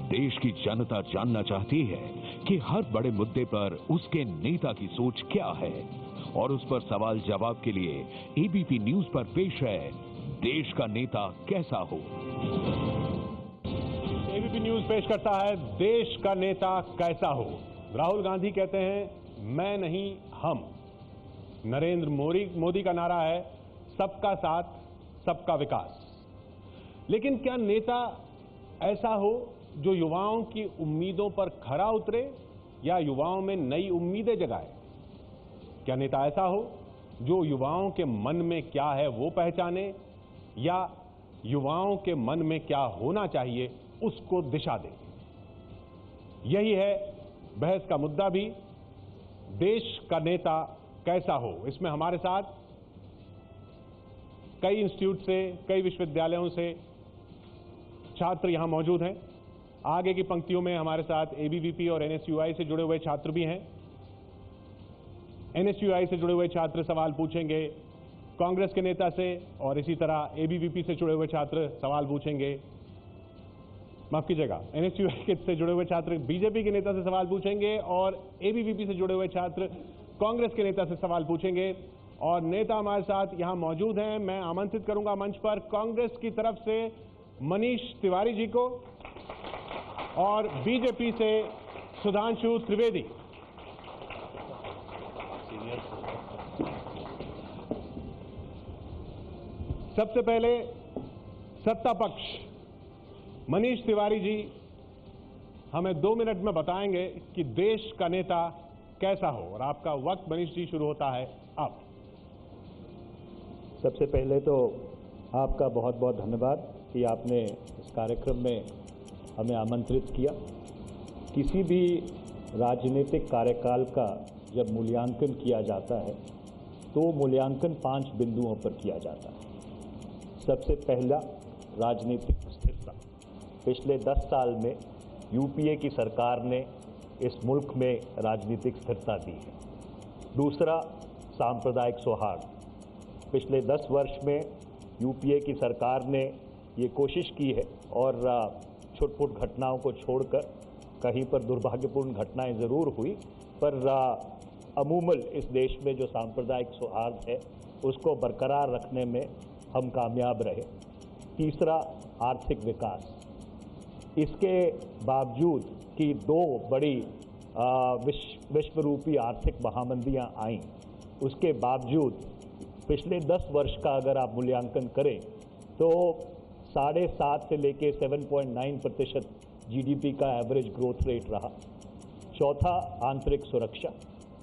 देश की जनता जानना चाहती है कि हर बड़े मुद्दे पर उसके नेता की सोच क्या है, और उस पर सवाल जवाब के लिए एबीपी न्यूज पर पेश है देश का नेता कैसा हो। एबीपी न्यूज पेश करता है देश का नेता कैसा हो। राहुल गांधी कहते हैं मैं नहीं हम। नरेंद्र मोदी का नारा है सबका साथ सबका विकास। लेकिन क्या नेता ऐसा हो जो युवाओं की उम्मीदों पर खरा उतरे या युवाओं में नई उम्मीदें जगाए? क्या नेता ऐसा हो जो युवाओं के मन में क्या है वो पहचाने या युवाओं के मन में क्या होना चाहिए उसको दिशा दे? यही है बहस का मुद्दा भी, देश का नेता कैसा हो। इसमें हमारे साथ कई इंस्टीट्यूट से, कई विश्वविद्यालयों से छात्र यहां मौजूद हैं। आगे की पंक्तियों में हमारे साथ एबीवीपी और एनएसयूआई से जुड़े हुए छात्र भी हैं। एनएसयूआई से जुड़े हुए छात्र सवाल पूछेंगे कांग्रेस के नेता से, और इसी तरह एबीवीपी से जुड़े हुए छात्र सवाल पूछेंगे, माफ कीजिएगा, एनएसयूआई से जुड़े हुए छात्र बीजेपी के नेता से सवाल पूछेंगे और एबीवीपी से जुड़े हुए छात्र कांग्रेस के नेता से सवाल पूछेंगे। और नेता हमारे साथ यहां मौजूद हैं। मैं आमंत्रित करूंगा मंच पर कांग्रेस की तरफ से मनीष तिवारी जी को और बीजेपी से सुधांशु त्रिवेदी। सबसे पहले सत्ता पक्ष मनीष तिवारी जी हमें 2 मिनट में बताएंगे कि देश का नेता कैसा हो, और आपका वक्त मनीष जी शुरू होता है अब। सबसे पहले तो आपका बहुत बहुत धन्यवाद कि आपने इस कार्यक्रम में हमें आमंत्रित किया। किसी भी राजनीतिक कार्यकाल का जब मूल्यांकन किया जाता है तो मूल्यांकन 5 बिंदुओं पर किया जाता है। सबसे पहला राजनीतिक स्थिरता। पिछले 10 साल में यूपीए की सरकार ने इस मुल्क में राजनीतिक स्थिरता दी है। दूसरा सांप्रदायिक सौहार्द। पिछले 10 वर्ष में यूपीए की सरकार ने ये कोशिश की है, और छुटपुट घटनाओं को छोड़कर कहीं पर दुर्भाग्यपूर्ण घटनाएं ज़रूर हुई, पर अमूमन इस देश में जो सांप्रदायिक सौहार्द है उसको बरकरार रखने में हम कामयाब रहे। तीसरा आर्थिक विकास। इसके बावजूद कि 2 बड़ी विश्वरूपी आर्थिक महामंदियां आईं, उसके बावजूद पिछले 10 वर्ष का अगर आप मूल्यांकन करें तो 7.5 से लेके 7.9% जीडीपी का एवरेज ग्रोथ रेट रहा। चौथा आंतरिक सुरक्षा।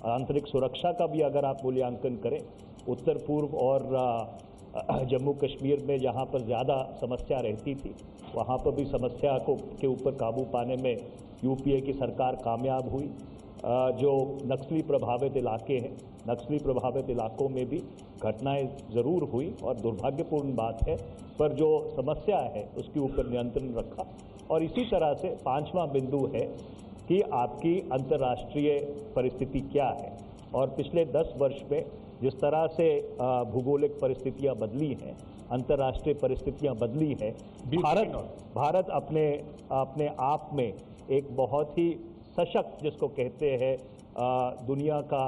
आंतरिक सुरक्षा का भी अगर आप मूल्यांकन करें, उत्तर पूर्व और जम्मू कश्मीर में जहां पर ज़्यादा समस्या रहती थी वहां पर भी समस्या के ऊपर काबू पाने में यूपीए की सरकार कामयाब हुई। जो नक्सली प्रभावित इलाके हैं, नक्सली प्रभावित इलाकों में भी घटनाएं ज़रूर हुई और दुर्भाग्यपूर्ण बात है, पर जो समस्या है उसके ऊपर नियंत्रण रखा। और इसी तरह से 5वां बिंदु है कि आपकी अंतर्राष्ट्रीय परिस्थिति क्या है। और पिछले 10 वर्ष में जिस तरह से भूगोलिक परिस्थितियां बदली हैं, अंतर्राष्ट्रीय परिस्थितियां बदली हैं, भारत अपने आप में एक बहुत ही सशक्त, जिसको कहते हैं दुनिया का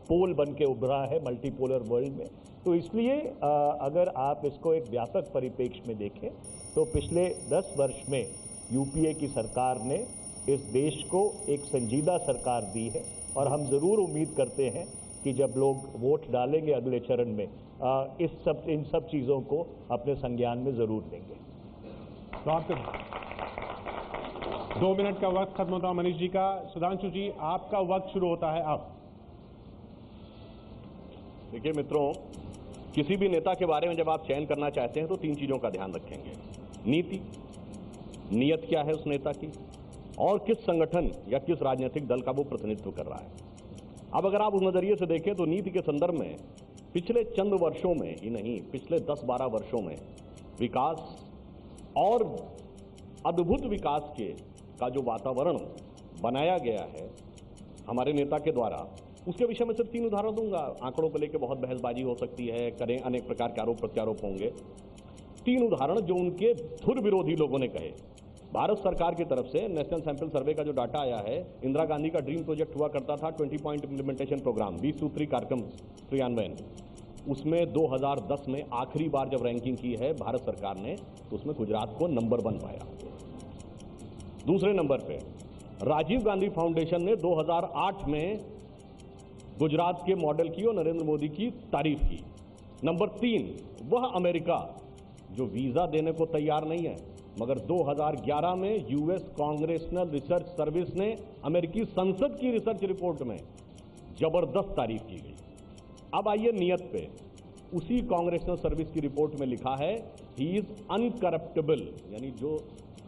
पोल बन के उभरा है मल्टीपोलर वर्ल्ड में। तो इसलिए अगर आप इसको एक व्यापक परिप्रेक्ष्य में देखें तो पिछले 10 वर्ष में यूपीए की सरकार ने इस देश को एक संजीदा सरकार दी है, और हम ज़रूर उम्मीद करते हैं कि जब लोग वोट डालेंगे अगले चरण में इन सब चीज़ों को अपने संज्ञान में ज़रूर लेंगे। तो आपके 2 मिनट का वक्त खत्म होता है मनीष जी का। सुधांशु जी आपका वक्त शुरू होता है अब। देखिए मित्रों, किसी भी नेता के बारे में जब आप चयन करना चाहते हैं तो 3 चीजों का ध्यान रखेंगे। नीति, नीयत क्या है उस नेता की, और किस संगठन या किस राजनीतिक दल का वो प्रतिनिधित्व कर रहा है। अब अगर आप उस नजरिए से देखें तो नीति के संदर्भ में पिछले चंद वर्षों में ही नहीं, पिछले 10-12 वर्षों में विकास और अद्भुत विकास का जो वातावरण बनाया गया है हमारे नेता के द्वारा, उसके विषय में सिर्फ 3 उदाहरण दूंगा। आंकड़ों को लेकर बहुत बहसबाजी हो सकती है, करें अनेक प्रकार के आरोप प्रत्यारोप होंगे। 3 उदाहरण जो उनके धुर विरोधी लोगों ने कहे। भारत सरकार की तरफ से नेशनल सैंपल सर्वे का जो डाटा आया है, इंदिरा गांधी का ड्रीम प्रोजेक्ट हुआ करता था 20 पॉइंट इंप्लीमेंटेशन प्रोग्राम, 20 सूत्री कार्यक्रम क्रियान्वयन, उसमें 2010 में आखिरी बार जब रैंकिंग की है भारत सरकार ने, तो उसमें गुजरात को नंबर 1 पाया। दूसरे नंबर पे राजीव गांधी फाउंडेशन ने 2008 में गुजरात के मॉडल की और नरेंद्र मोदी की तारीफ की। नंबर 3 वह अमेरिका जो वीजा देने को तैयार नहीं है, मगर 2011 में यूएस कांग्रेशनल रिसर्च सर्विस ने अमेरिकी संसद की रिसर्च रिपोर्ट में जबरदस्त तारीफ की गई। अब आइए नियत पे। उसी कांग्रेशनल सर्विस की रिपोर्ट में लिखा है ही इज अनकरप्टेबल, यानी जो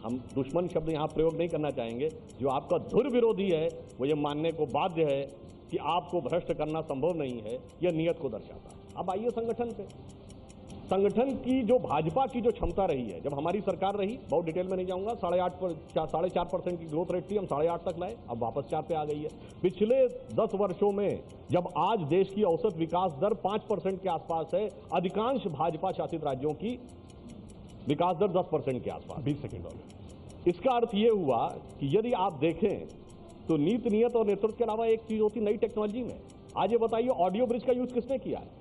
हम दुश्मन शब्द यहां प्रयोग नहीं करना चाहेंगे, जो आपका धुर विरोधी है वो ये मानने को बाध्य है कि आपको भ्रष्ट करना संभव नहीं है। यह नियत को दर्शाता है। अब आइए संगठन पे। संगठन की जो भाजपा की जो क्षमता रही है, जब हमारी सरकार रही, बहुत डिटेल में नहीं जाऊंगा, 4.5% की ग्रोथ रेट थी, हम 8.5 तक लाए, अब वापस 4 पे आ गई है। पिछले 10 वर्षों में जब आज देश की औसत विकास दर 5% के आसपास है, अधिकांश भाजपा शासित राज्यों की विकास दर 10% के आसपास। 20 सेकेंड और। इसका अर्थ यह हुआ कि यदि आप देखें तो नीति, नियत और नेतृत्व के अलावा एक चीज होती नई टेक्नोलॉजी में। आज ये बताइए, ऑडियो ब्रिज का यूज किसने किया है?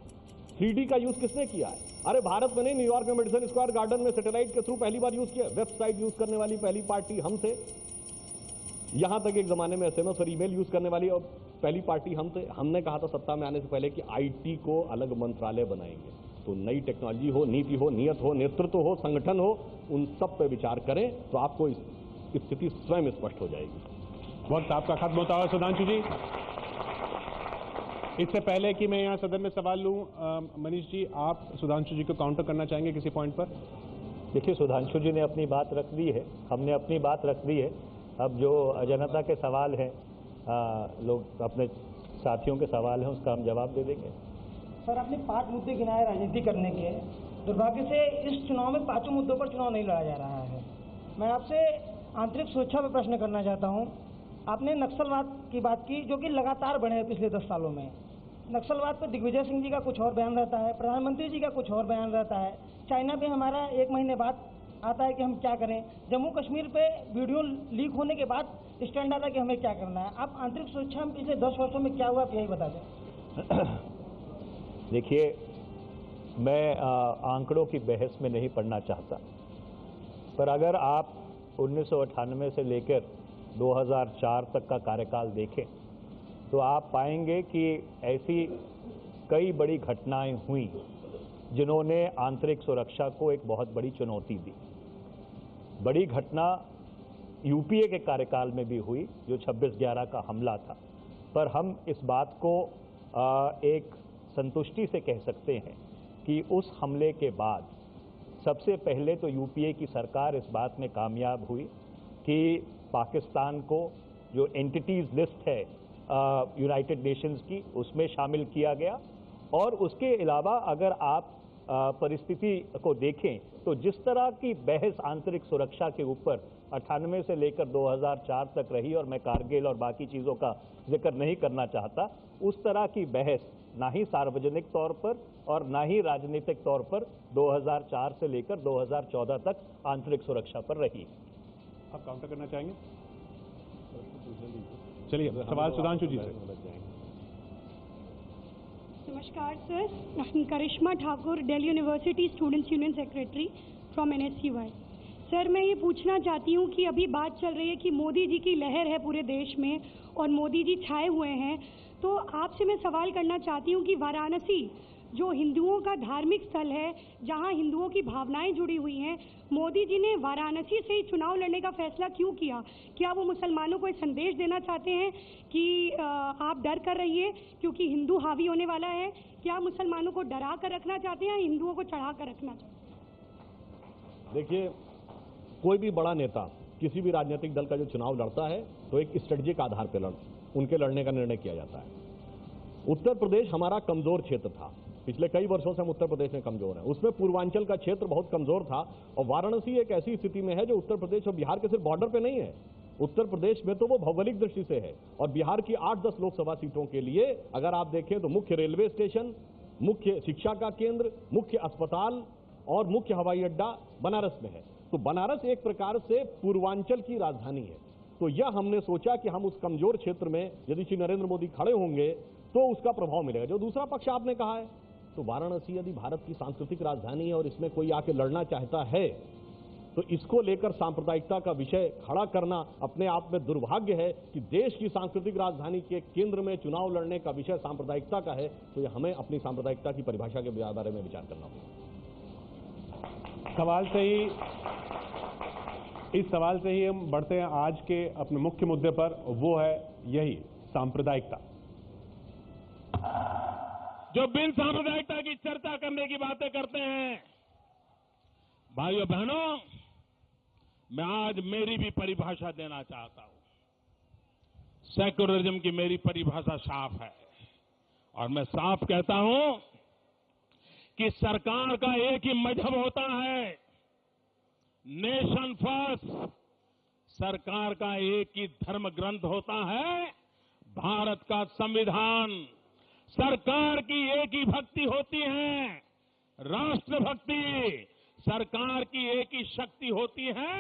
3D का यूज किसने किया है? अरे भारत में नहीं, न्यूयॉर्क में मेडिसन स्क्वायर गार्डन में सैटेलाइट के थ्रू पहली बार यूज किया। वेबसाइट यूज करने वाली पहली पार्टी हम थे। यहां तक एक जमाने में SMS और ईमेल यूज करने वाली और पहली पार्टी हम थे। हमने कहा था सत्ता में आने से पहले कि IT को अलग मंत्रालय बनाएंगे। तो नई टेक्नोलॉजी हो, नीति हो, नियत हो, नेतृत्व हो, संगठन हो, उन सब पे विचार करें तो आपको इस स्थिति स्वयं स्पष्ट हो जाएगी। वक्त आपका खत्म होता है सुधांशु जी। इससे पहले कि मैं यहाँ सदन में सवाल लूँ, मनीष जी, आप सुधांशु जी को काउंटर करना चाहेंगे किसी पॉइंट पर? देखिए, सुधांशु जी ने अपनी बात रख दी है, हमने अपनी बात रख दी है। अब जो जनता के सवाल हैं, लोग अपने साथियों के सवाल हैं, उसका हम जवाब दे देंगे। सर, आपने 5 मुद्दे गिनाए राजनीति करने के। दुर्भाग्य से इस चुनाव में 5 मुद्दों पर चुनाव नहीं लड़ा जा रहा है। मैं आपसे आंतरिक सुरक्षा पर प्रश्न करना चाहता हूं। आपने नक्सलवाद की बात की, जो कि लगातार बढ़े हैं पिछले 10 सालों में। नक्सलवाद पर दिग्विजय सिंह जी का कुछ और बयान रहता है, प्रधानमंत्री जी का कुछ और बयान रहता है। चाइना पे हमारा 1 महीने बाद आता है कि हम क्या करें। जम्मू कश्मीर पे वीडियो लीक होने के बाद स्टैंड आता है कि हमें क्या करना है। आप आंतरिक सुरक्षा में पिछले 10 वर्षों में क्या हुआ, यही बता दें। देखिए, मैं आंकड़ों की बहस में नहीं पढ़ना चाहता, पर अगर आप 1998 से लेकर 2004 तक का कार्यकाल देखें तो आप पाएंगे कि ऐसी कई बड़ी घटनाएं हुई जिन्होंने आंतरिक सुरक्षा को एक बहुत बड़ी चुनौती दी। बड़ी घटना यूपीए के कार्यकाल में भी हुई, जो 26/11 का हमला था, पर हम इस बात को एक संतुष्टि से कह सकते हैं कि उस हमले के बाद सबसे पहले तो यूपीए की सरकार इस बात में कामयाब हुई कि पाकिस्तान को जो एंटिटीज लिस्ट है यूनाइटेड नेशंस की, उसमें शामिल किया गया। और उसके अलावा अगर आप परिस्थिति को देखें तो जिस तरह की बहस आंतरिक सुरक्षा के ऊपर 98 से लेकर 2004 तक रही, और मैं कारगिल और बाकी चीज़ों का जिक्र नहीं करना चाहता, उस तरह की बहस ना ही सार्वजनिक तौर पर और ना ही राजनीतिक तौर पर 2004 से लेकर 2014 तक आंतरिक सुरक्षा पर रही। आप काउंटर करना चाहेंगे? चलिए, सवाल सुधांशु जी से। नमस्कार sir, Karishma Thakur, Delhi university students union secretary from NSCY। Sir, मैं ये पूछना चाहती हूँ कि अभी बात चल रही है कि मोदी जी की लहर है पूरे देश में और मोदी जी छाए हुए हैं, तो आपसे मैं सवाल करना चाहती हूँ कि वाराणसी जो हिंदुओं का धार्मिक स्थल है, जहाँ हिंदुओं की भावनाएं जुड़ी हुई हैं, मोदी जी ने वाराणसी से ही चुनाव लड़ने का फैसला क्यों किया? क्या वो मुसलमानों को एक संदेश देना चाहते हैं कि आप डर कर रहिए क्योंकि हिंदू हावी होने वाला है? क्या मुसलमानों को डरा कर रखना चाहते हैं या हिंदुओं को चढ़ा कर रखना चाहते हैं? देखिए, कोई भी बड़ा नेता किसी भी राजनीतिक दल का जो चुनाव लड़ता है तो एक स्ट्रेटेजिक आधार पर उनके लड़ने का निर्णय किया जाता है। उत्तर प्रदेश हमारा कमजोर क्षेत्र था, पिछले कई वर्षों से हम उत्तर प्रदेश में कमजोर हैं। उसमें पूर्वांचल का क्षेत्र बहुत कमजोर था और वाराणसी एक ऐसी स्थिति में है जो उत्तर प्रदेश और बिहार के सिर्फ बॉर्डर पे नहीं है। उत्तर प्रदेश में तो वो भौगोलिक दृष्टि से है और बिहार की 8-10 लोकसभा सीटों के लिए अगर आप देखें तो मुख्य रेलवे स्टेशन, मुख्य शिक्षा का केंद्र, मुख्य अस्पताल और मुख्य हवाई अड्डा बनारस में है। तो बनारस एक प्रकार से पूर्वांचल की राजधानी है। तो यह हमने सोचा कि हम उस कमजोर क्षेत्र में यदि श्री नरेंद्र मोदी खड़े होंगे तो उसका प्रभाव मिलेगा। जो दूसरा पक्ष आपने कहा है, तो वाराणसी यदि भारत की सांस्कृतिक राजधानी है और इसमें कोई आके लड़ना चाहता है तो इसको लेकर सांप्रदायिकता का विषय खड़ा करना अपने आप में दुर्भाग्य है कि देश की सांस्कृतिक राजधानी के केंद्र में चुनाव लड़ने का विषय सांप्रदायिकता का है। तो यह हमें अपनी सांप्रदायिकता की परिभाषा के बारे में विचार करना होगा। इस सवाल से ही हम बढ़ते हैं आज के अपने मुख्य मुद्दे पर, वो है यही सांप्रदायिकता। जो बिन सांप्रदायिकता की चर्चा करने की बातें करते हैं, भाइयों बहनों, मैं आज मेरी भी परिभाषा देना चाहता हूं। सेक्युलरिज्म की मेरी परिभाषा साफ है और मैं साफ कहता हूं कि सरकार का एक ही मजहब होता है, नेशन फर्स्ट। सरकार का एक ही धर्म ग्रंथ होता है, भारत का संविधान। सरकार की एक ही भक्ति होती है, राष्ट्रभक्ति। सरकार की एक ही शक्ति होती है,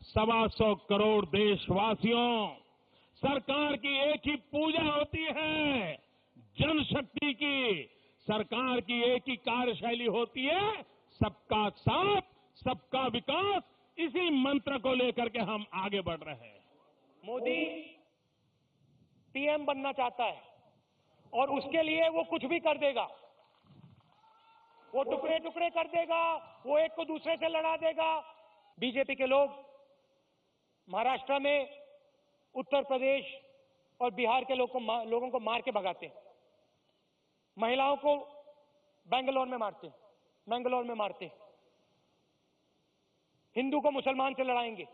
125 करोड़ देशवासियों। सरकार की एक ही पूजा होती है, जनशक्ति की। सरकार की एक ही कार्यशैली होती है, सबका साथ, सबका विकास। इसी मंत्र को लेकर के हम आगे बढ़ रहे हैं। मोदी पीएम बनना चाहता है और उसके लिए वो कुछ भी कर देगा। वो टुकड़े टुकड़े कर देगा, वो एक को दूसरे से लड़ा देगा। बीजेपी के लोग महाराष्ट्र में, उत्तर प्रदेश और बिहार के लोगों को मार के भगाते हैं। महिलाओं को बेंगलोर में मारते। हिंदू को मुसलमान से लड़ाएंगे।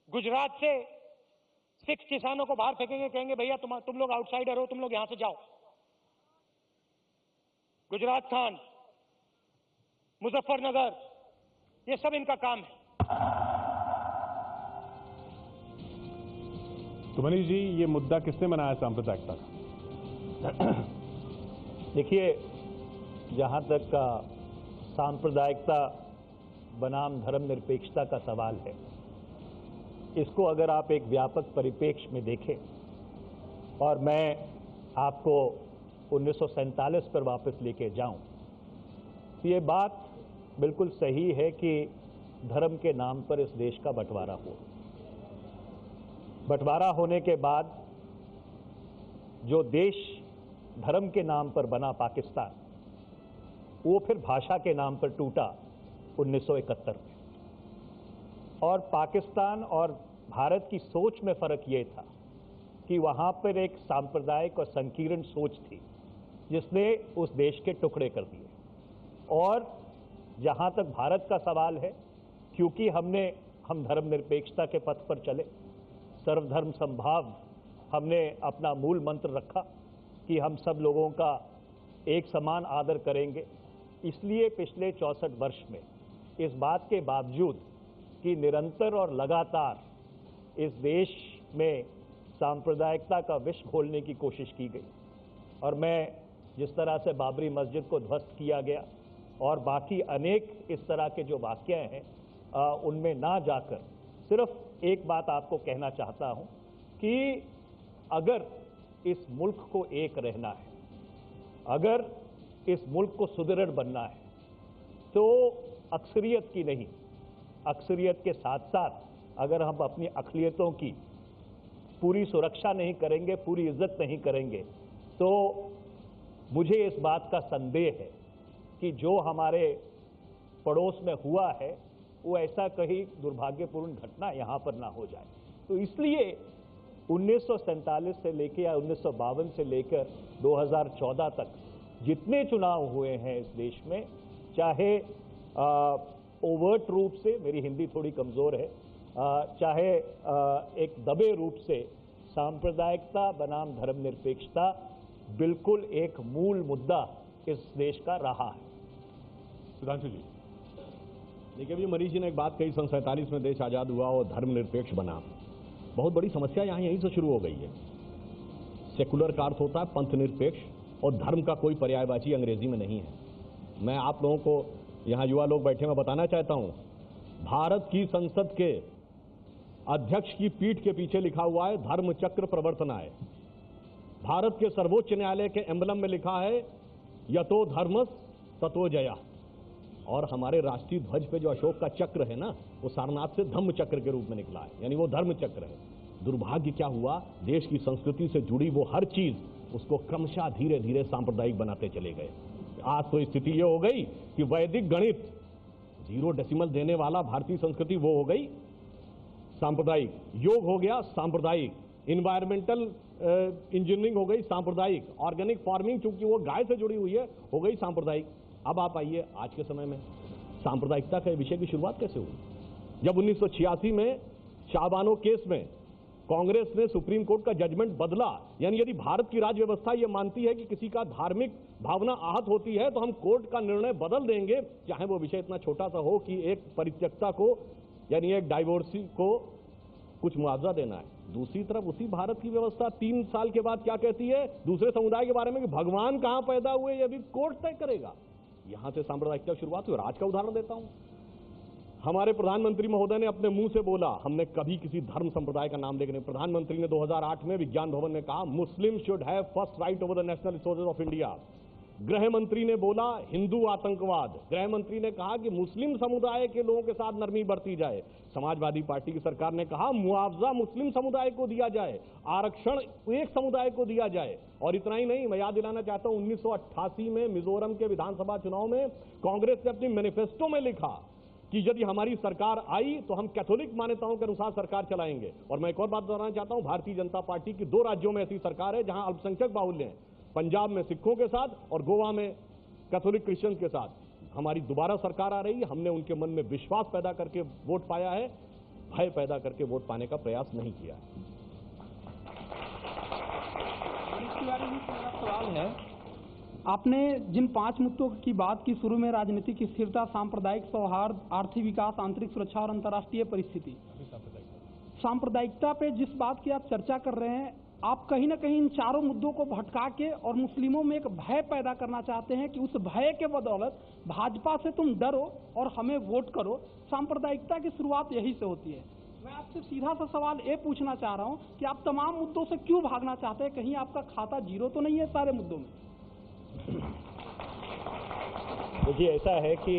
गुजरात से सिख किसानों को बाहर फेंकेंगे, कहेंगे भैया तुम लोग आउटसाइडर हो, तुम लोग यहां से जाओ। गुजरात खान, मुजफ्फरनगर, ये सब इनका काम है। तो मनीष जी, ये मुद्दा किसने बनाया सांप्रदायिकता का? देखिए, जहां तक का सांप्रदायिकता बनाम धर्मनिरपेक्षता का सवाल है, इसको अगर आप एक व्यापक परिप्रेक्ष्य में देखें और मैं आपको 1947 पर वापस लेके जाऊं, तो ये बात बिल्कुल सही है कि धर्म के नाम पर इस देश का बंटवारा हुआ। बंटवारा होने के बाद जो देश धर्म के नाम पर बना पाकिस्तान, वो फिर भाषा के नाम पर टूटा 1971 में। और पाकिस्तान और भारत की सोच में फर्क ये था कि वहां पर एक सांप्रदायिक और संकीर्ण सोच थी जिसने उस देश के टुकड़े कर दिए। और जहां तक भारत का सवाल है, क्योंकि हम धर्मनिरपेक्षता के पथ पर चले, सर्वधर्म समभाव हमने अपना मूल मंत्र रखा कि हम सब लोगों का एक समान आदर करेंगे, इसलिए पिछले 64 वर्ष में इस बात के बावजूद कि निरंतर और लगातार इस देश में सांप्रदायिकता का विष घोलने की कोशिश की गई, और मैं जिस तरह से बाबरी मस्जिद को ध्वस्त किया गया और बाकी अनेक इस तरह के जो वाक़या हैं उनमें ना जाकर सिर्फ एक बात आपको कहना चाहता हूं कि अगर इस मुल्क को एक रहना है, अगर इस मुल्क को सुदृढ़ बनना है, तो अक्सरियत की नहीं, अक्सरियत के साथ साथ अगर हम अपनी अक़लियतों की पूरी सुरक्षा नहीं करेंगे, पूरी इज्जत नहीं करेंगे, तो मुझे इस बात का संदेह है कि जो हमारे पड़ोस में हुआ है वो ऐसा कहीं दुर्भाग्यपूर्ण घटना यहाँ पर ना हो जाए। तो इसलिए 1947 से लेकर या 1952 से लेकर 2014 तक जितने चुनाव हुए हैं इस देश में, चाहे ओवर्ट रूप से, मेरी हिंदी थोड़ी कमज़ोर है, चाहे एक दबे रूप से, सांप्रदायिकता बनाम धर्मनिरपेक्षता बिल्कुल एक मूल मुद्दा इस देश का रहा है। सुधांशु जी, देखिए, अभी मनीष जी ने एक बात कही, 1947 में देश आज़ाद हुआ और धर्मनिरपेक्ष बना। बहुत बड़ी समस्या यहाँ यहीं से शुरू हो गई है। सेकुलर का अर्थ होता है पंथ निरपेक्ष, और धर्म का कोई पर्यायवाची अंग्रेजी में नहीं है। मैं आप लोगों को, यहाँ युवा लोग बैठे, मैं बताना चाहता हूँ भारत की संसद के अध्यक्ष की पीठ के पीछे लिखा हुआ है धर्म चक्र प्रवर्तनाय। भारत के सर्वोच्च न्यायालय के एम्बलम में लिखा है यतो धर्मस ततो जया। और हमारे राष्ट्रीय ध्वज पे जो अशोक का चक्र है ना, वो सारनाथ से धम्म चक्र के रूप में निकला है, यानी वो धर्म चक्र है। दुर्भाग्य क्या हुआ, देश की संस्कृति से जुड़ी वो हर चीज उसको क्रमशः धीरे धीरे सांप्रदायिक बनाते चले गए। आज तो स्थिति ये हो गई कि वैदिक गणित 0 डेसिमल देने वाला भारतीय संस्कृति वो हो गई सांप्रदायिक, योग हो गया सांप्रदायिक, इन्वायरमेंटल इंजीनियरिंग हो गई सांप्रदायिक, ऑर्गेनिक फार्मिंग चूंकि वो गाय से जुड़ी हुई है हो गई सांप्रदायिक। अब आप आइए आज के समय में सांप्रदायिकता के विषय की शुरुआत कैसे हुई? जब 1986 में शाहबानो केस में कांग्रेस ने सुप्रीम कोर्ट का जजमेंट बदला, यानी यदि भारत की राज्य व्यवस्था यह मानती है कि किसी का धार्मिक भावना आहत होती है तो हम कोर्ट का निर्णय बदल देंगे, चाहे वो विषय इतना छोटा सा हो कि एक परित्यक्ता को यानी एक डाइवोर्सी को कुछ मुआवजा देना है। दूसरी तरफ उसी भारत की व्यवस्था 3 साल के बाद क्या कहती है दूसरे समुदाय के बारे में कि भगवान कहां पैदा हुए यह भी कोर्ट तय करेगा। यहां से सांप्रदायिकता शुरुआत हुई। आज का उदाहरण देता हूं, हमारे प्रधानमंत्री महोदय ने अपने मुंह से बोला, हमने कभी किसी धर्म संप्रदाय का नाम लेकर नहीं। प्रधानमंत्री ने 2008 में विज्ञान भवन में कहा मुस्लिम should have first right over the national resources of India. गृह मंत्री ने बोला हिंदू आतंकवाद। गृह मंत्री ने कहा कि मुस्लिम समुदाय के लोगों के साथ नरमी बरती जाए। समाजवादी पार्टी की सरकार ने कहा मुआवजा मुस्लिम समुदाय को दिया जाए, आरक्षण एक समुदाय को दिया जाए। और इतना ही नहीं, मैं याद दिलाना चाहता हूं 1988 में मिजोरम के विधानसभा चुनाव में कांग्रेस ने अपनी मैनिफेस्टो में लिखा कि यदि हमारी सरकार आई तो हम कैथोलिक मान्यताओं के अनुसार सरकार चलाएंगे। और मैं एक और बात दोहराना चाहता हूं, भारतीय जनता पार्टी की 2 राज्यों में ऐसी सरकार है जहां अल्पसंख्यक बाहुल्य है, पंजाब में सिखों के साथ और गोवा में कैथोलिक क्रिश्चियन के साथ। हमारी दोबारा सरकार आ रही है, हमने उनके मन में विश्वास पैदा करके वोट पाया है, भय पैदा करके वोट पाने का प्रयास नहीं किया है। इसके बारे में मेरा सवाल है, आपने जिन 5 मुद्दों की बात की शुरू में, राजनीतिक स्थिरता, सांप्रदायिक सौहार्द, आर्थिक विकास, आंतरिक सुरक्षा और अंतर्राष्ट्रीय परिस्थिति, सांप्रदायिकता पे जिस बात की आप चर्चा कर रहे हैं, आप कहीं ना कहीं इन 4 मुद्दों को भटका के और मुस्लिमों में एक भय पैदा करना चाहते हैं कि उस भय के बदौलत भाजपा से तुम डरो और हमें वोट करो। सांप्रदायिकता की शुरुआत यही से होती है। मैं आपसे सीधा सा सवाल ये पूछना चाह रहा हूं कि आप तमाम मुद्दों से क्यों भागना चाहते हैं? कहीं आपका खाता 0 तो नहीं है सारे मुद्दों में? देखिए, ऐसा है कि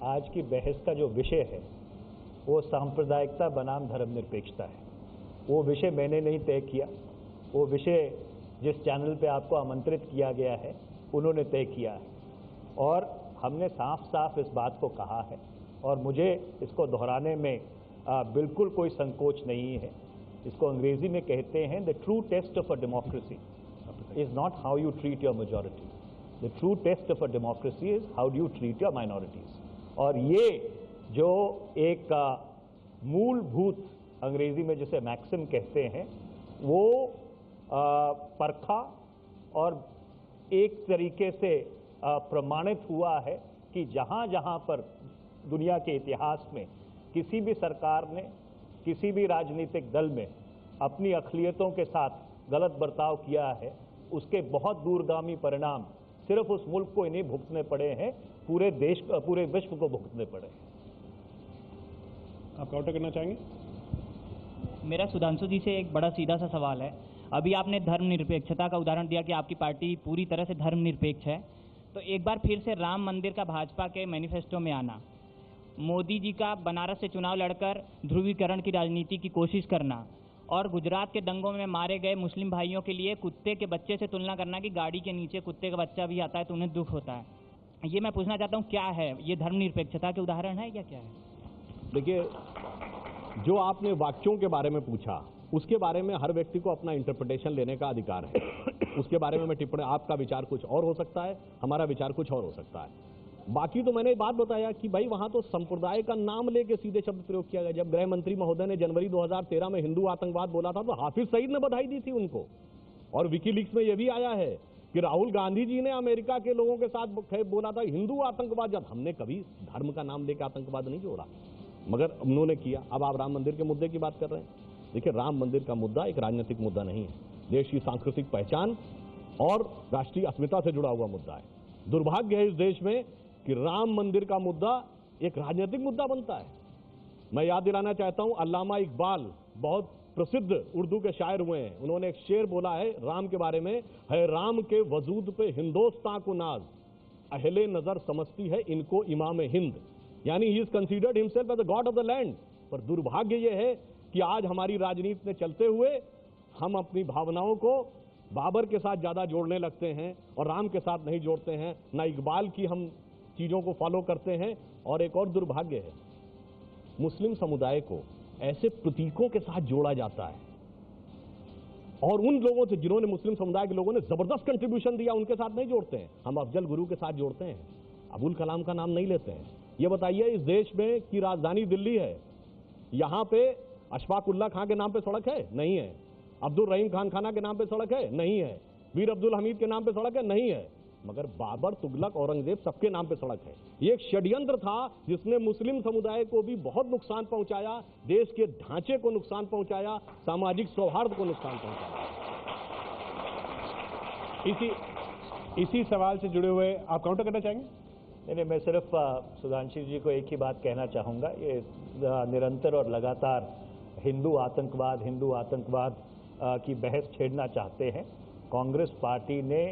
आज की बहस का जो विषय है वो सांप्रदायिकता बनाम धर्मनिरपेक्षता है। वो विषय मैंने नहीं तय किया, वो विषय जिस चैनल पे आपको आमंत्रित किया गया है उन्होंने तय किया है। और हमने साफ साफ इस बात को कहा है और मुझे इसको दोहराने में बिल्कुल कोई संकोच नहीं है। इसको अंग्रेजी में कहते हैं the true test of a democracy is not how you treat your majority, the true test of a democracy is how do you treat your minorities. और ये जो एक मूलभूत अंग्रेजी में जिसे मैक्सिम कहते हैं वो परखा और एक तरीके से प्रमाणित हुआ है कि जहां जहां पर दुनिया के इतिहास में किसी भी सरकार ने किसी भी राजनीतिक दल में अपनी अक़लियतों के साथ गलत बर्ताव किया है, उसके बहुत दूरगामी परिणाम सिर्फ उस मुल्क को ही नहीं भुगतने पड़े हैं, पूरे देश पूरे विश्व को भुगतने पड़े। आप काउंटर करना चाहेंगे? मेरा सुधांशु जी से एक बड़ा सीधा सा सवाल है। अभी आपने धर्मनिरपेक्षता का उदाहरण दिया कि आपकी पार्टी पूरी तरह से धर्मनिरपेक्ष है, तो एक बार फिर से राम मंदिर का भाजपा के मैनिफेस्टो में आना, मोदी जी का बनारस से चुनाव लड़कर ध्रुवीकरण की राजनीति की कोशिश करना और गुजरात के दंगों में मारे गए मुस्लिम भाइयों के लिए कुत्ते के बच्चे से तुलना करना कि गाड़ी के नीचे कुत्ते का बच्चा भी आता है तो उन्हें दुख होता है। ये मैं पूछना चाहता हूँ, क्या है ये धर्मनिरपेक्षता के उदाहरण है या क्या है? देखिए, जो आपने वाक्यों के बारे में पूछा उसके बारे में हर व्यक्ति को अपना इंटरप्रिटेशन लेने का अधिकार है। उसके बारे में मैं टिप्पणी, आपका विचार कुछ और हो सकता है, हमारा विचार कुछ और हो सकता है। बाकी तो मैंने बात बताया कि भाई वहां तो संप्रदाय का नाम लेके सीधे शब्द प्रयोग किया गया। जब गृह मंत्री महोदय ने जनवरी 2013 में हिंदू आतंकवाद बोला था तो हाफिज सईद ने बधाई दी थी उनको। और विकीलीक्स में यह भी आया है कि राहुल गांधी जी ने अमेरिका के लोगों के साथ बोला था हिंदू आतंकवाद, जब हमने कभी धर्म का नाम लेकर आतंकवाद नहीं जोड़ा, मगर उन्होंने किया। अब आप राम मंदिर के मुद्दे की बात कर रहे हैं। देखिए, राम मंदिर का मुद्दा एक राजनीतिक मुद्दा नहीं है, देश की सांस्कृतिक पहचान और राष्ट्रीय अस्मिता से जुड़ा हुआ मुद्दा है। दुर्भाग्य है इस देश में कि राम मंदिर का मुद्दा एक राजनीतिक मुद्दा बनता है। मैं याद दिलाना चाहता हूं, अल्लामा इकबाल बहुत प्रसिद्ध उर्दू के शायर हुए हैं। उन्होंने एक शेर बोला है राम के बारे में, है राम के वजूद पे हिंदुस्तान को नाज, अहले नजर समझती है इनको इमाम हिंद। यानी he is considered himself as the god of the land. पर दुर्भाग्य यह है कि आज हमारी राजनीति में चलते हुए हम अपनी भावनाओं को बाबर के साथ ज्यादा जोड़ने लगते हैं और राम के साथ नहीं जोड़ते हैं, ना इकबाल की हम चीजों को फॉलो करते हैं। और एक और दुर्भाग्य है, मुस्लिम समुदाय को ऐसे प्रतीकों के साथ जोड़ा जाता है और उन लोगों से जिन्होंने मुस्लिम समुदाय के लोगों ने जबरदस्त कंट्रीब्यूशन दिया उनके साथ नहीं जोड़ते हैं। हम अफजल गुरु के साथ जोड़ते हैं, अबुल कलाम का नाम नहीं लेते हैं। ये बताइए, इस देश में की राजधानी दिल्ली है, यहां पे अशफाक उल्लाह खां के नाम पे सड़क है? नहीं है। अब्दुल रहीम खान खाना के नाम पे सड़क है? नहीं है। वीर अब्दुल हमीद के नाम पे सड़क है? नहीं है। मगर बाबर, तुगलक, औरंगजेब सबके नाम पे सड़क है। ये एक षड्यंत्र था जिसने मुस्लिम समुदाय को भी बहुत नुकसान पहुंचाया, देश के ढांचे को नुकसान पहुंचाया, सामाजिक सौहार्द को नुकसान पहुंचाया। इसी सवाल से जुड़े हुए आप काउंटर करना चाहेंगे? नहीं, मैं सिर्फ सुधांशु जी को एक ही बात कहना चाहूँगा। ये निरंतर और लगातार हिंदू आतंकवाद की बहस छेड़ना चाहते हैं। कांग्रेस पार्टी ने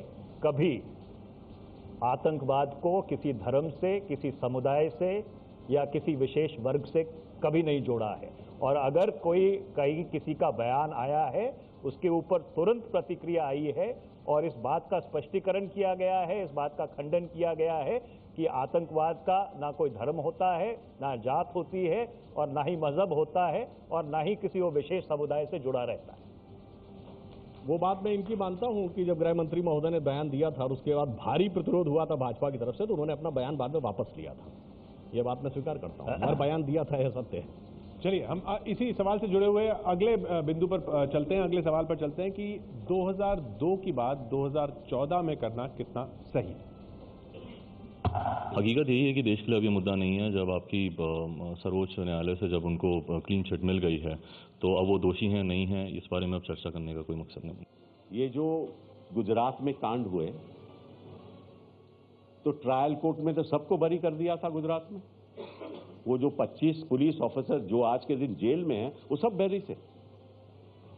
कभी आतंकवाद को किसी धर्म से, किसी समुदाय से या किसी विशेष वर्ग से कभी नहीं जोड़ा है। और अगर कोई कहीं किसी का बयान आया है, उसके ऊपर तुरंत प्रतिक्रिया आई है और इस बात का स्पष्टीकरण किया गया है, इस बात का खंडन किया गया है कि आतंकवाद का ना कोई धर्म होता है, ना जात होती है और ना ही मजहब होता है और ना ही किसी वो विशेष समुदाय से जुड़ा रहता है। वो बात मैं इनकी मानता हूं कि जब गृह मंत्री महोदय ने बयान दिया था और उसके बाद भारी प्रतिरोध हुआ था भाजपा की तरफ से, तो उन्होंने अपना बयान बाद में वापस लिया था। ये बात मैं स्वीकार करता हूं, हर बयान दिया था, यह सत्य है। चलिए, हम इसी सवाल से जुड़े हुए अगले बिंदु पर चलते हैं, अगले सवाल पर चलते हैं कि 2002 की बात 2014 में करना कितना सही? हकीकत यही है कि देश के लिए अभी मुद्दा नहीं है। जब आपकी सर्वोच्च न्यायालय से जब उनको क्लीन चिट मिल गई है तो अब वो दोषी हैं नहीं हैं, इस बारे में अब चर्चा करने का कोई मकसद नहीं। ये जो गुजरात में कांड हुए तो ट्रायल कोर्ट में तो सबको बरी कर दिया था गुजरात में। वो जो 25 पुलिस ऑफिसर जो आज के दिन जेल में हैं वो सब बरी से,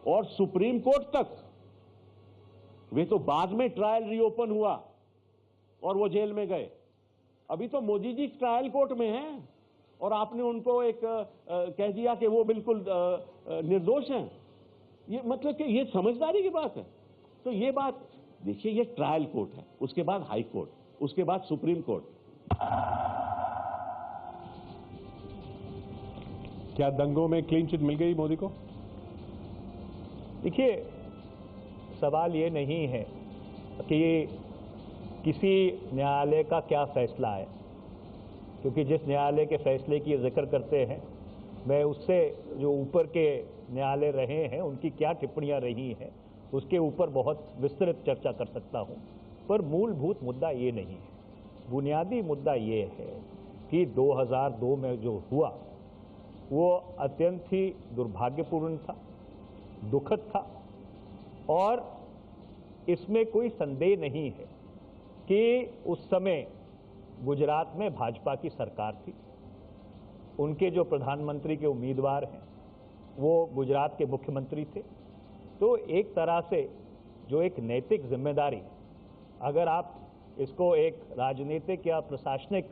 और सुप्रीम कोर्ट तक वे तो बाद में ट्रायल रीओपन हुआ और वो जेल में गए। अभी तो मोदी जी ट्रायल कोर्ट में हैं और आपने उनको एक कह दिया कि वो बिल्कुल निर्दोष हैं। ये मतलब कि ये समझदारी की बात है? तो ये बात देखिए, ये ट्रायल कोर्ट है, उसके बाद हाई कोर्ट, उसके बाद सुप्रीम कोर्ट। क्या दंगों में क्लीन चिट मिल गई मोदी को? देखिए, सवाल ये नहीं है कि किसी न्यायालय का क्या फैसला है, क्योंकि जिस न्यायालय के फैसले की जिक्र करते हैं, मैं उससे जो ऊपर के न्यायालय रहे हैं उनकी क्या टिप्पणियां रही हैं उसके ऊपर बहुत विस्तृत चर्चा कर सकता हूं। पर मूलभूत मुद्दा ये नहीं है। बुनियादी मुद्दा ये है कि 2002 में जो हुआ वो अत्यंत ही दुर्भाग्यपूर्ण था, दुखद था, और इसमें कोई संदेह नहीं है कि उस समय गुजरात में भाजपा की सरकार थी। उनके जो प्रधानमंत्री के उम्मीदवार हैं वो गुजरात के मुख्यमंत्री थे। तो एक तरह से जो एक नैतिक जिम्मेदारी, अगर आप इसको एक राजनीतिक या प्रशासनिक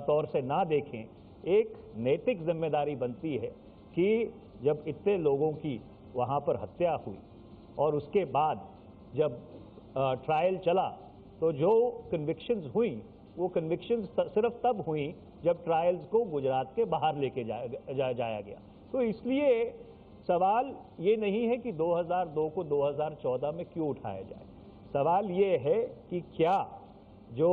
तौर से ना देखें, एक नैतिक जिम्मेदारी बनती है कि जब इतने लोगों की वहाँ पर हत्या हुई और उसके बाद जब ट्रायल चला तो जो कन्विक्शंस हुई वो कन्विक्शंस सिर्फ तब हुई जब ट्रायल्स को गुजरात के बाहर लेके जाया गया। तो इसलिए सवाल ये नहीं है कि 2002 को 2014 में क्यों उठाया जाए। सवाल ये है कि क्या जो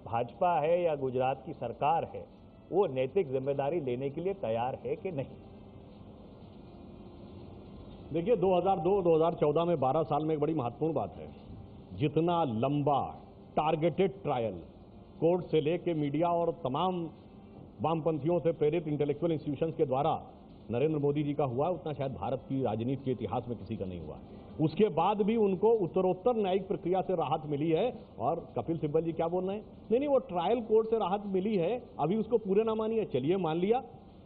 भाजपा है या गुजरात की सरकार है वो नैतिक जिम्मेदारी लेने के लिए तैयार है कि नहीं। देखिए, 2002-2014 में 12 साल में एक बड़ी महत्वपूर्ण बात है। जितना लंबा टारगेटेड ट्रायल कोर्ट से लेके मीडिया और तमाम वामपंथियों से प्रेरित इंटेलेक्चुअल इंस्टीट्यूशंस के द्वारा नरेंद्र मोदी जी का हुआ, उतना शायद भारत की राजनीति के इतिहास में किसी का नहीं हुआ। उसके बाद भी उनको उत्तरोत्तर न्यायिक प्रक्रिया से राहत मिली है। और कपिल सिब्बल जी क्या बोल रहे हैं? नहीं, वो ट्रायल कोर्ट से राहत मिली है, अभी उसको पूरे ना मानिए। चलिए मान लिया,